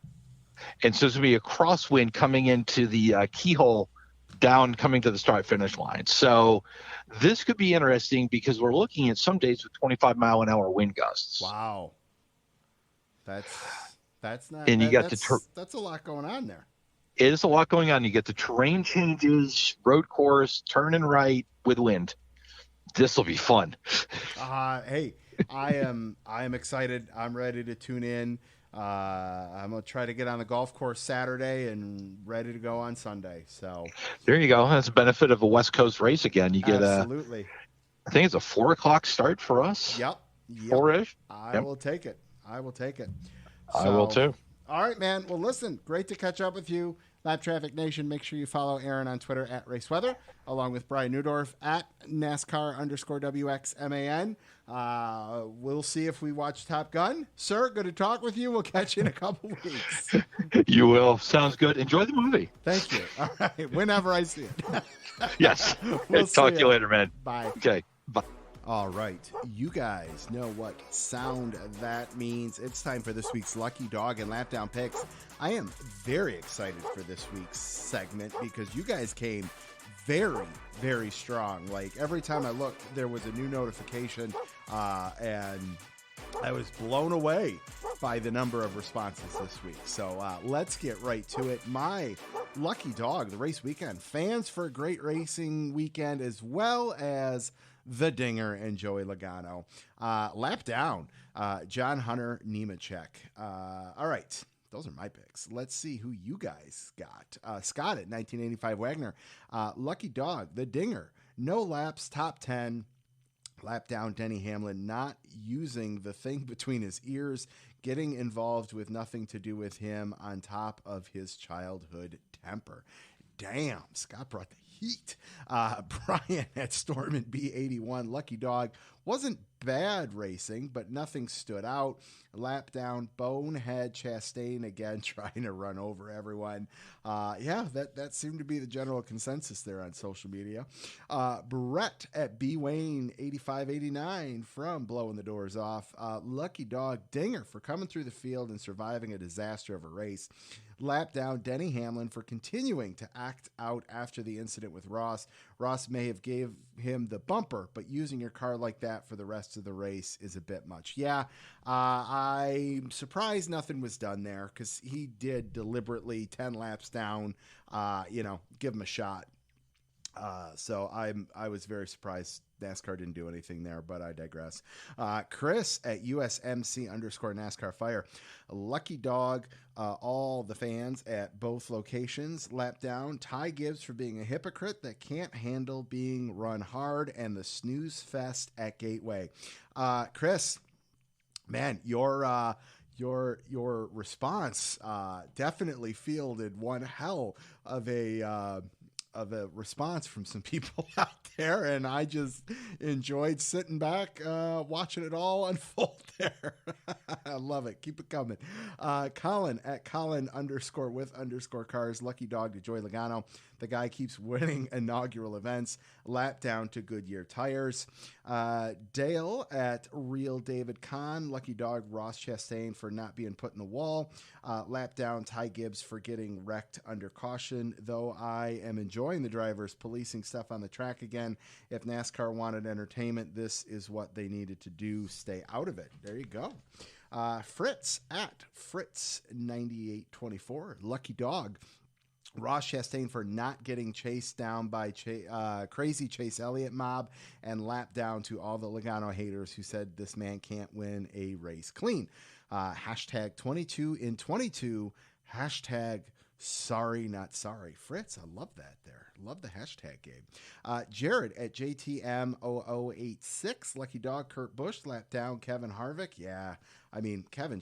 And so it's going to be a crosswind coming into the keyhole down, coming to the start-finish line. So this could be interesting because we're looking at some days with 25-mile-an-hour wind gusts. Wow. That's not. And that's a lot going on there. It is a lot going on. You get the terrain changes, road course, turning right with wind. This will be fun. Hey. I am excited. I'm ready to tune in. I'm going to try to get on the golf course Saturday and ready to go on Sunday. So there you go. That's the benefit of a West Coast race again. You get absolutely. I think it's a 4:00 start for us. Yep. 4-ish. I will take it. I will too. All right, man. Well, listen, great to catch up with you. Lap Traffic Nation, make sure you follow Aaron on Twitter at RaceWeather, along with Brian Newdorf at NASCAR_WXMAN. We'll see if we watch Top Gun. Sir, good to talk with you. We'll catch you in a couple weeks. You will. Sounds good. Enjoy the movie. Thank you. All right. Whenever I see it. Yes. We'll talk to you later, man. Bye. Okay. Bye. All right. You guys know what sound that means. It's time for this week's Lucky Dog and Lapdown Picks. I am very excited for this week's segment because you guys came very, very strong. Like every time I looked, there was a new notification, and I was blown away by the number of responses this week. So let's get right to it. My lucky dog, the race weekend, fans for a great racing weekend, as well as the Dinger and Joey Logano. Lap down, John Hunter Nemechek. All right. Those are my picks. Let's see who you guys got. Scott at 1985 Wagner. Lucky Dog, the Dinger. No laps, top 10. Lap down, Denny Hamlin not using the thing between his ears, getting involved with nothing to do with him on top of his childhood temper. Damn, Scott brought the heat. Brian at Stormin B81, Lucky Dog wasn't bad racing, but nothing stood out. Lap down, Bonehead Chastain again trying to run over everyone. That seemed to be the general consensus there on social media. Brett at B Wayne 8589 from Blowing the Doors Off. Lucky Dog dinger for coming through the field and surviving a disaster of a race. Lap down, Denny Hamlin for continuing to act out after the incident with Ross. Ross may have gave him the bumper, but using your car like that for the rest of the race is a bit much. I'm surprised nothing was done there because he did deliberately 10 laps down, give him a shot. So I was very surprised NASCAR didn't do anything there, but I digress. Chris at USMC_NASCAR Fire. Lucky Dog, all the fans at both locations. Lap down, Ty Gibbs for being a hypocrite that can't handle being run hard, and the snooze fest at Gateway. Chris, man, your response definitely fielded one hell of a response from some people out there, and I just enjoyed sitting back watching it all unfold there. I love it. Keep it coming. Colin at Colin_with_cars. Lucky Dog to Joey Logano. The guy keeps winning inaugural events. Lap down to Goodyear tires. Dale at Real David Kahn. Lucky Dog Ross Chastain for not being put in the wall. Lap down Ty Gibbs for getting wrecked under caution, though I am enjoying the drivers policing stuff on the track again. If NASCAR wanted entertainment, this is what they needed to do. Stay out of it. There you go. Fritz at Fritz9824. Lucky Dog. Ross Chastain for not getting chased down by crazy Chase Elliott mob, and lap down to all the Logano haters who said this man can't win a race clean. Hashtag 22 in 22. Hashtag sorry, not sorry. Fritz, I love that there. Love the hashtag, Gabe. Jared at JTM0086. Lucky Dog, Kurt Busch. Lap down, Kevin Harvick. Yeah, Kevin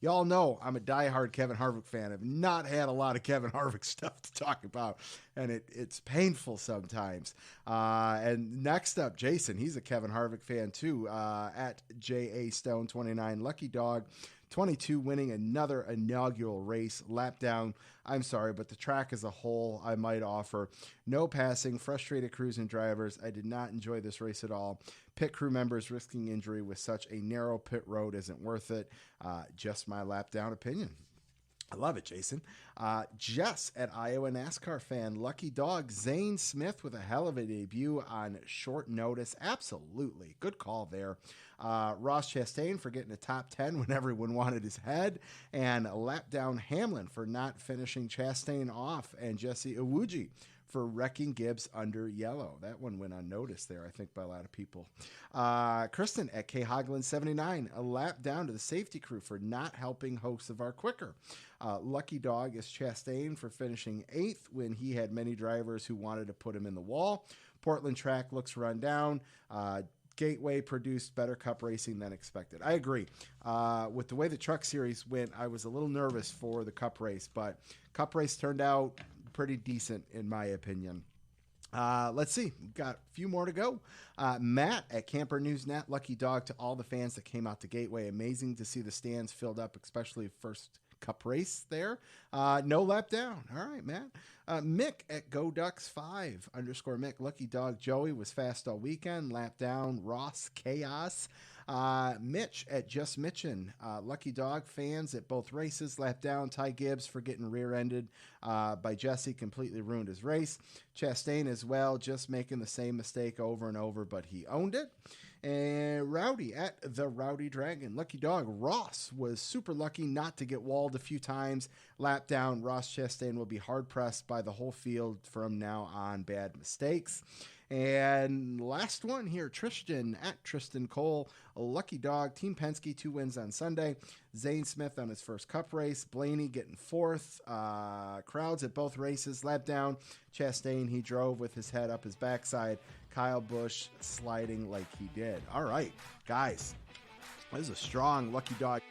y'all know I'm a diehard Kevin Harvick fan. I've not had a lot of Kevin Harvick stuff to talk about, and it's painful sometimes. And next up, Jason. He's a Kevin Harvick fan too, at JA Stone 29. Lucky Dog 22 winning another inaugural race. Lap down, I'm sorry, but the track as a whole, I might offer. No passing, frustrated crews and drivers. I did not enjoy this race at all. Pit crew members risking injury with such a narrow pit road isn't worth it. Just my lap down opinion. I love it, Jason. Jess at Iowa NASCAR fan. Lucky Dog, Zane Smith with a hell of a debut on short notice. Absolutely. Good call there. Ross Chastain for getting a top 10 when everyone wanted his head. And lap down Hamlin for not finishing Chastain off. And Jesse Iwuji for wrecking Gibbs under yellow. That one went unnoticed there, I think, by a lot of people. Kristen at K Hoglin 79, a lap down to the safety crew for not helping hosts of our quicker. Lucky Dog is Chastain for finishing 8th when he had many drivers who wanted to put him in the wall. Portland track looks run down. Gateway produced better cup racing than expected. I agree. With the way the truck series went, I was a little nervous for the cup race, but cup race turned out pretty decent in my opinion. Let's see. We've got a few more to go. Matt at Camper News Net. Lucky Dog to all the fans that came out to Gateway. Amazing to see the stands filled up, especially first cup race there. No lap down. All right, Matt. Mick at GoDucks5_Mick. Lucky Dog Joey was fast all weekend. Lap down. Ross Chaos. Mitch at Just Mitchin. Lucky Dog fans at both races. Lap down. Ty Gibbs for getting rear-ended by Jesse. Completely ruined his race. Chastain as well, just making the same mistake over and over, but he owned it. And Rowdy at the Rowdy Dragon. Lucky Dog Ross was super lucky not to get walled a few times. Lap down. Ross Chastain will be hard-pressed by the whole field from now on. Bad mistakes. And last one here, Tristan at Tristan Cole. A Lucky Dog, Team Penske, 2 wins on Sunday. Zane Smith on his first cup race. Blaney getting 4th. Crowds at both races. Lap down. Chastain, he drove with his head up his backside. Kyle Busch sliding like he did. All right, guys. This is a strong Lucky Dog.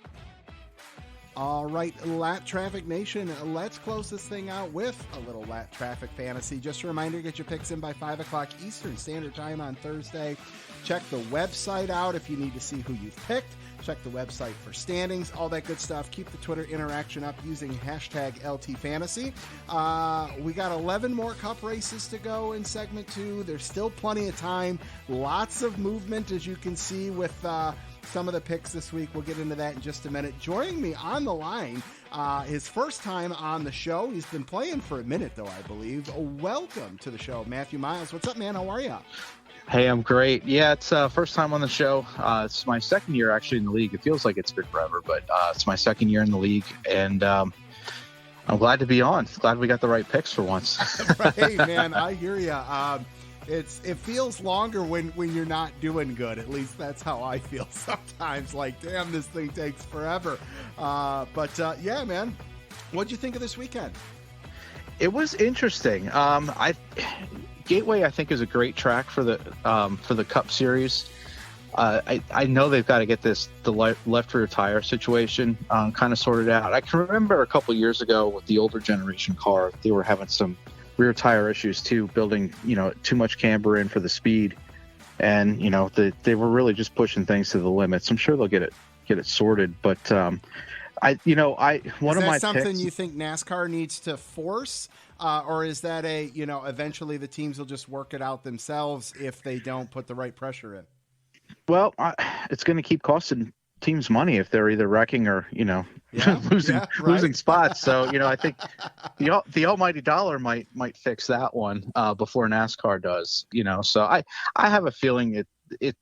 All right, Lat Traffic Nation, let's close this thing out with a little Lat Traffic Fantasy. Just a reminder, get your picks in by 5 o'clock Eastern Standard Time on Thursday. Check the website out if you need to see who you've picked. Check the website for standings, all that good stuff. Keep the Twitter interaction up using hashtag LTFantasy. We got 11 more cup races to go in segment 2. There's still plenty of time. Lots of movement, as you can see, with some of the picks this week. We'll get into that in just a minute. Joining me on the line, his first time on the show. He's been playing for a minute, though, I believe. Welcome to the show, Matthew Miles. What's up, man? How are you? Hey, I'm great. Yeah, it's first time on the show. It's my second year actually in the league. It feels like it's been forever, but it's my second year in the league, and I'm glad to be on. Glad we got the right picks for once. Right, man. I hear you. It feels longer when you're not doing good. At least that's how I feel sometimes. Like, damn, this thing takes forever. Yeah, man. What'd you think of this weekend? It was interesting. Gateway, I think, is a great track for the Cup Series. I know they've got to get the left rear tire situation kind of sorted out. I can remember a couple years ago with the older generation car, they were having some rear tire issues too, building too much camber in for the speed, and they were really just pushing things to the limits. I'm sure they'll get it sorted, but one of my something picks, you think NASCAR needs to force, or is that eventually the teams will just work it out themselves if they don't put the right pressure in? Well, it's going to keep costing teams money if they're either wrecking or losing spots. So I think the almighty dollar might fix that one before NASCAR does. So I have a feeling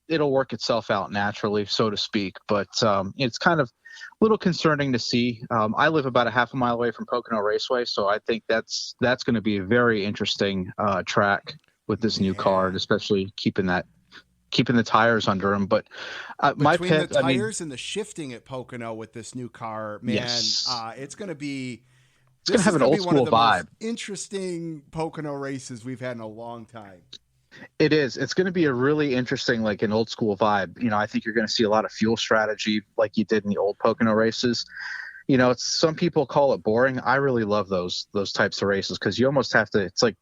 it'll work itself out naturally, so to speak. But it's kind of a little concerning to see. I live about a half a mile away from Pocono Raceway, so I think that's going to be a very interesting track with this new car, and especially keeping the tires under them. But between the tires and the shifting at Pocono with this new car, man, yes. It's going to be. It's going to have an old school vibe. Most interesting Pocono races we've had in a long time. It is. It's going to be a really interesting, like an old school vibe. I think you're going to see a lot of fuel strategy like you did in the old Pocono races. Some people call it boring. I really love those types of races because you almost have to. It's like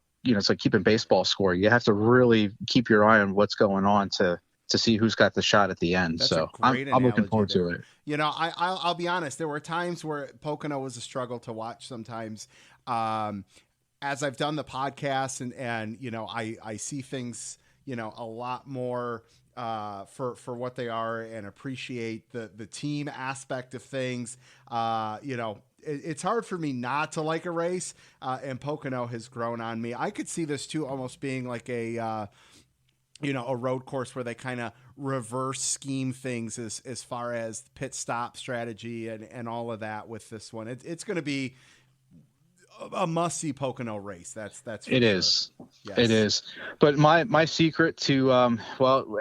keeping baseball score. You have to really keep your eye on what's going on to see who's got the shot at the end. That's so I'm looking forward to it. I'll be honest. There were times where Pocono was a struggle to watch sometimes. As I've done the podcast and I see things, a lot more for what they are and appreciate the team aspect of things. It's hard for me not to like a race, and Pocono has grown on me. I could see this too almost being like a road course where they kind of reverse scheme things as far as pit stop strategy and all of that with this one. It's going to be a must-see Pocono race. That's for it sure. Is. Yes. It is. But my secret to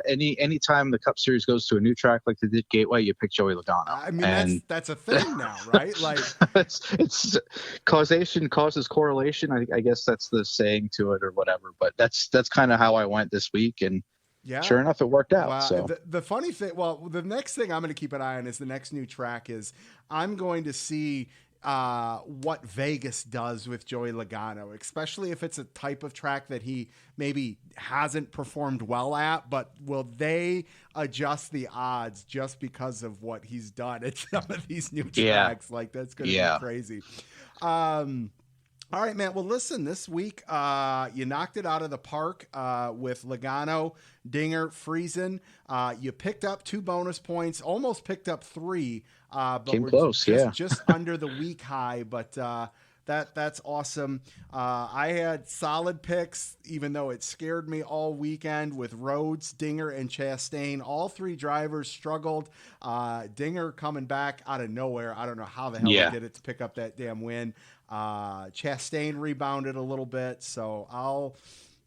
any time the Cup Series goes to a new track like they did Gateway, you pick Joey Logano. I mean, that's a thing now, right? Like it's causation causes correlation. I guess that's the saying to it or whatever. But that's kind of how I went this week, and sure enough, it worked out. So the funny thing, the next thing I'm going to keep an eye on is the next new track is I'm going to see what Vegas does with Joey Logano, especially if it's a type of track that he maybe hasn't performed well at, but will they adjust the odds just because of what he's done at some of these new tracks? Like that's going to be crazy. All right, man. Well, listen, this week you knocked it out of the park with Logano, Dinger, Friesen. You picked up 2 bonus points, almost picked up 3. But came we're close, just under the week high. But that's awesome. I had solid picks, even though it scared me all weekend with Rhodes, Dinger, and Chastain. All 3 drivers struggled. Dinger coming back out of nowhere. I don't know how the hell he did it to pick up that damn win. Chastain rebounded a little bit, so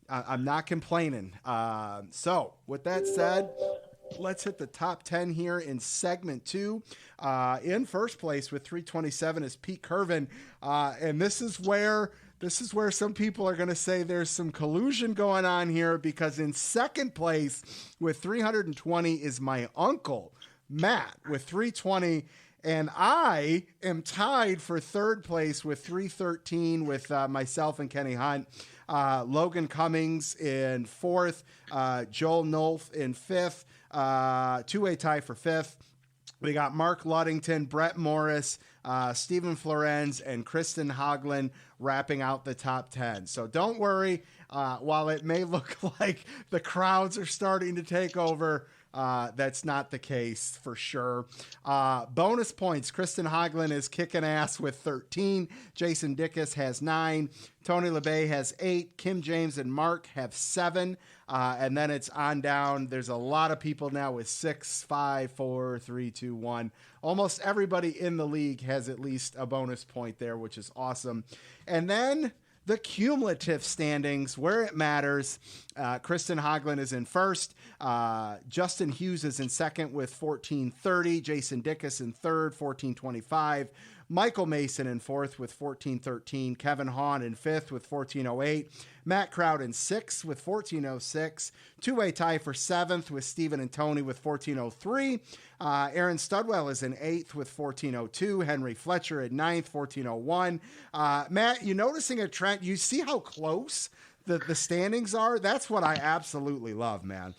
I'm not complaining. So with that said, let's hit the top 10 here in segment 2. In first place with 327 is Pete Curvin. And this is where some people are going to say there's some collusion going on here, because in second place with 320 is my uncle, Matt, with 320. And I am tied for third place with 313 with myself and Kenny Hunt. Logan Cummings in fourth. Joel Nolf in fifth. Two-way tie for fifth. We got Mark Luddington, Brett Morris, Stephen Florenz, and Kristen Haglund wrapping out the top 10. So don't worry. While it may look like the crowds are starting to take over, that's not the case for sure. Bonus points. Kristen Haglund is kicking ass with 13. Jason Dickus has 9. Tony LeBay has 8. Kim James and Mark have 7. And then it's on down. There's a lot of people now with 6, 5, 4, 3, 2, 1. Almost everybody in the league has at least a bonus point there, which is awesome. And then the cumulative standings where it matters. Kristen Haglund is in first. Justin Hughes is in second with 1430. Jason Dickus in third, 1425. Michael Mason in fourth with 1413. Kevin Hahn in fifth with 1408. Matt Crowd in sixth with 1406. Two-way tie for seventh with Stephen and Tony with 1403. Aaron Studwell is in eighth with 1402. Henry Fletcher at ninth, 1401. Matt, you noticing a trend? You see how close the standings are? That's what I absolutely love, man.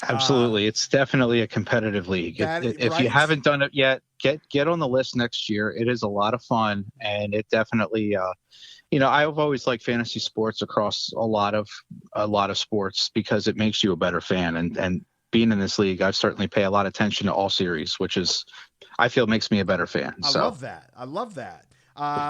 Absolutely. It's definitely a competitive league. If you haven't done it yet, get on the list next year. It is a lot of fun, and it definitely, I've always liked fantasy sports across a lot of sports because it makes you a better fan. And being in this league, I certainly pay a lot of attention to all series, which is, I feel, makes me a better fan. I love that.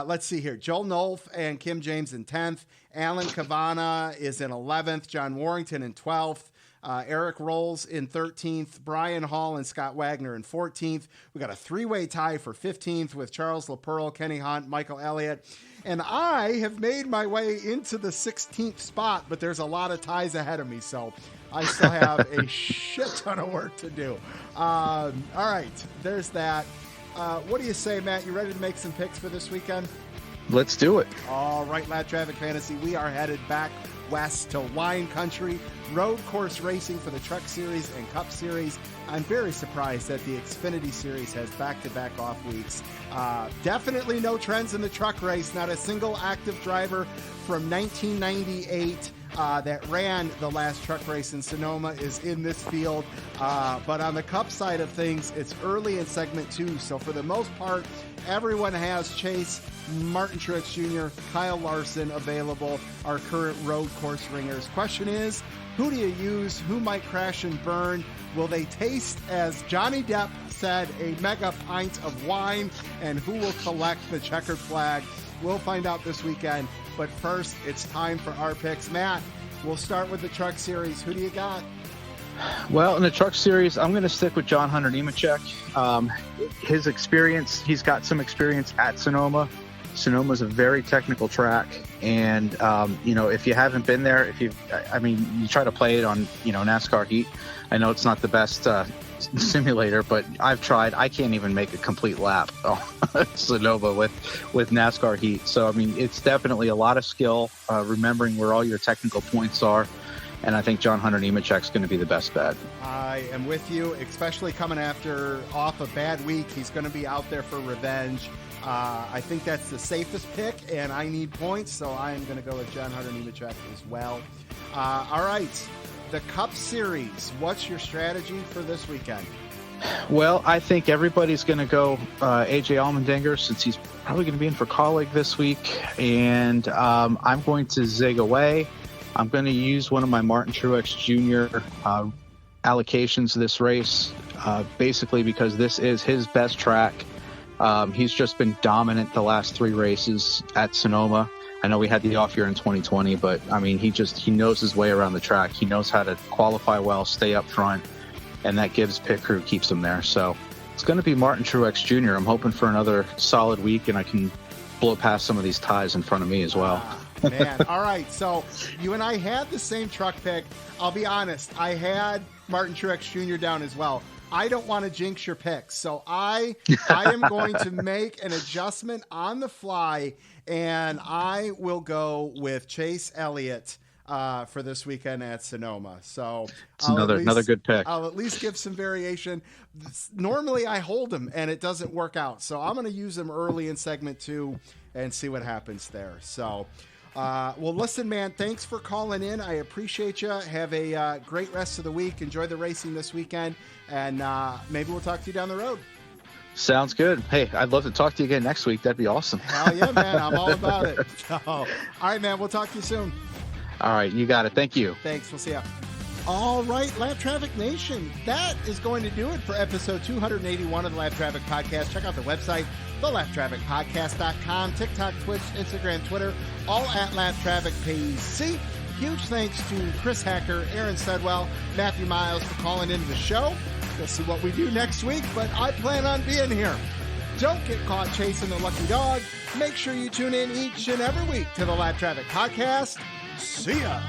Let's see here. Joel Nolf and Kim James in 10th. Alan Cavana is in 11th. John Warrington in 12th. Eric Rolls in 13th, Brian Hall and Scott Wagner in 14th. We got a three-way tie for 15th with Charles LaPearl, Kenny Hunt, Michael Elliott. And I have made my way into the 16th spot, but there's a lot of ties ahead of me, so I still have a shit ton of work to do. All right, there's that. What do you say, Matt? You ready to make some picks for this weekend? Let's do it. All right, Lap Traffic Fantasy, we are headed back west to wine country, road course racing for the Truck Series and Cup Series. I'm very surprised that the Xfinity Series has back-to-back off weeks. Definitely no trends in the truck race. Not a single active driver from 1998 that ran the last truck race in Sonoma is in this field. But on the Cup side of things, it's early in segment 2. So for the most part, everyone has Chase, Martin Truex Jr., Kyle Larson available, our current road course ringers. Question is, who do you use? Who might crash and burn? Will they taste, as Johnny Depp said, a mega pint of wine? And who will collect the checkered flag? We'll find out this weekend. But first, it's time for our picks. Matt, we'll start with the Truck Series. Who do you got? Well, in the Truck Series, I'm going to stick with John Hunter Nemechek. His experience, he's got some experience at Sonoma. Sonoma's a very technical track, and if you haven't been there, you try to play it on NASCAR Heat. I know it's not the best simulator, but I've tried. I can't even make a complete lap on Sonoma with NASCAR Heat. So it's definitely a lot of skill, remembering where all your technical points are. And I think John Hunter Nemechek's going to be the best bet. I am with you, especially coming off a bad week. He's going to be out there for revenge. I think that's the safest pick, and I need points, so I am going to go with John Hunter Nemechek as well. All right, the Cup Series. What's your strategy for this weekend? Well, I think everybody's going to go AJ Allmendinger, since he's probably going to be in for Colleague this week, and I'm going to zig away. I'm going to use one of my Martin Truex Jr. Allocations this race, basically because this is his best track. He's just been dominant the last 3 races at Sonoma. I know we had the off year in 2020, but he knows his way around the track. He knows how to qualify well, stay up front, and that Gibbs pit crew keeps him there. So it's going to be Martin Truex Jr. I'm hoping for another solid week, and I can blow past some of these ties in front of me as well. Man, all right. So you and I had the same truck pick. I'll be honest. I had Martin Truex Jr. down as well. I don't want to jinx your picks, so I am going to make an adjustment on the fly, and I will go with Chase Elliott for this weekend at Sonoma. So it's another good pick. I'll at least give some variation. Normally I hold them and it doesn't work out. So I'm going to use them early in segment 2 and see what happens there. So, well, listen, man, thanks for calling in. I appreciate you. Have a great rest of the week. Enjoy the racing this weekend, and maybe we'll talk to you down the road. Sounds good. Hey, I'd love to talk to you again next week. That'd be awesome. Hell yeah, man. I'm all about it. So, all right, man. We'll talk to you soon. All right. You got it. Thank you. Thanks. We'll see ya. All right, Lap Traffic Nation, that is going to do it for episode 281 of the Lap Traffic Podcast. Check out the website, thelaptrafficpodcast.com, TikTok, Twitch, Instagram, Twitter, all at Lap Traffic PC. Huge thanks to Chris Hacker, Aaron Studwell, Matthew Miles for calling into the show. We'll see what we do next week, but I plan on being here. Don't get caught chasing the lucky dog. Make sure you tune in each and every week to the Lap Traffic Podcast. See ya.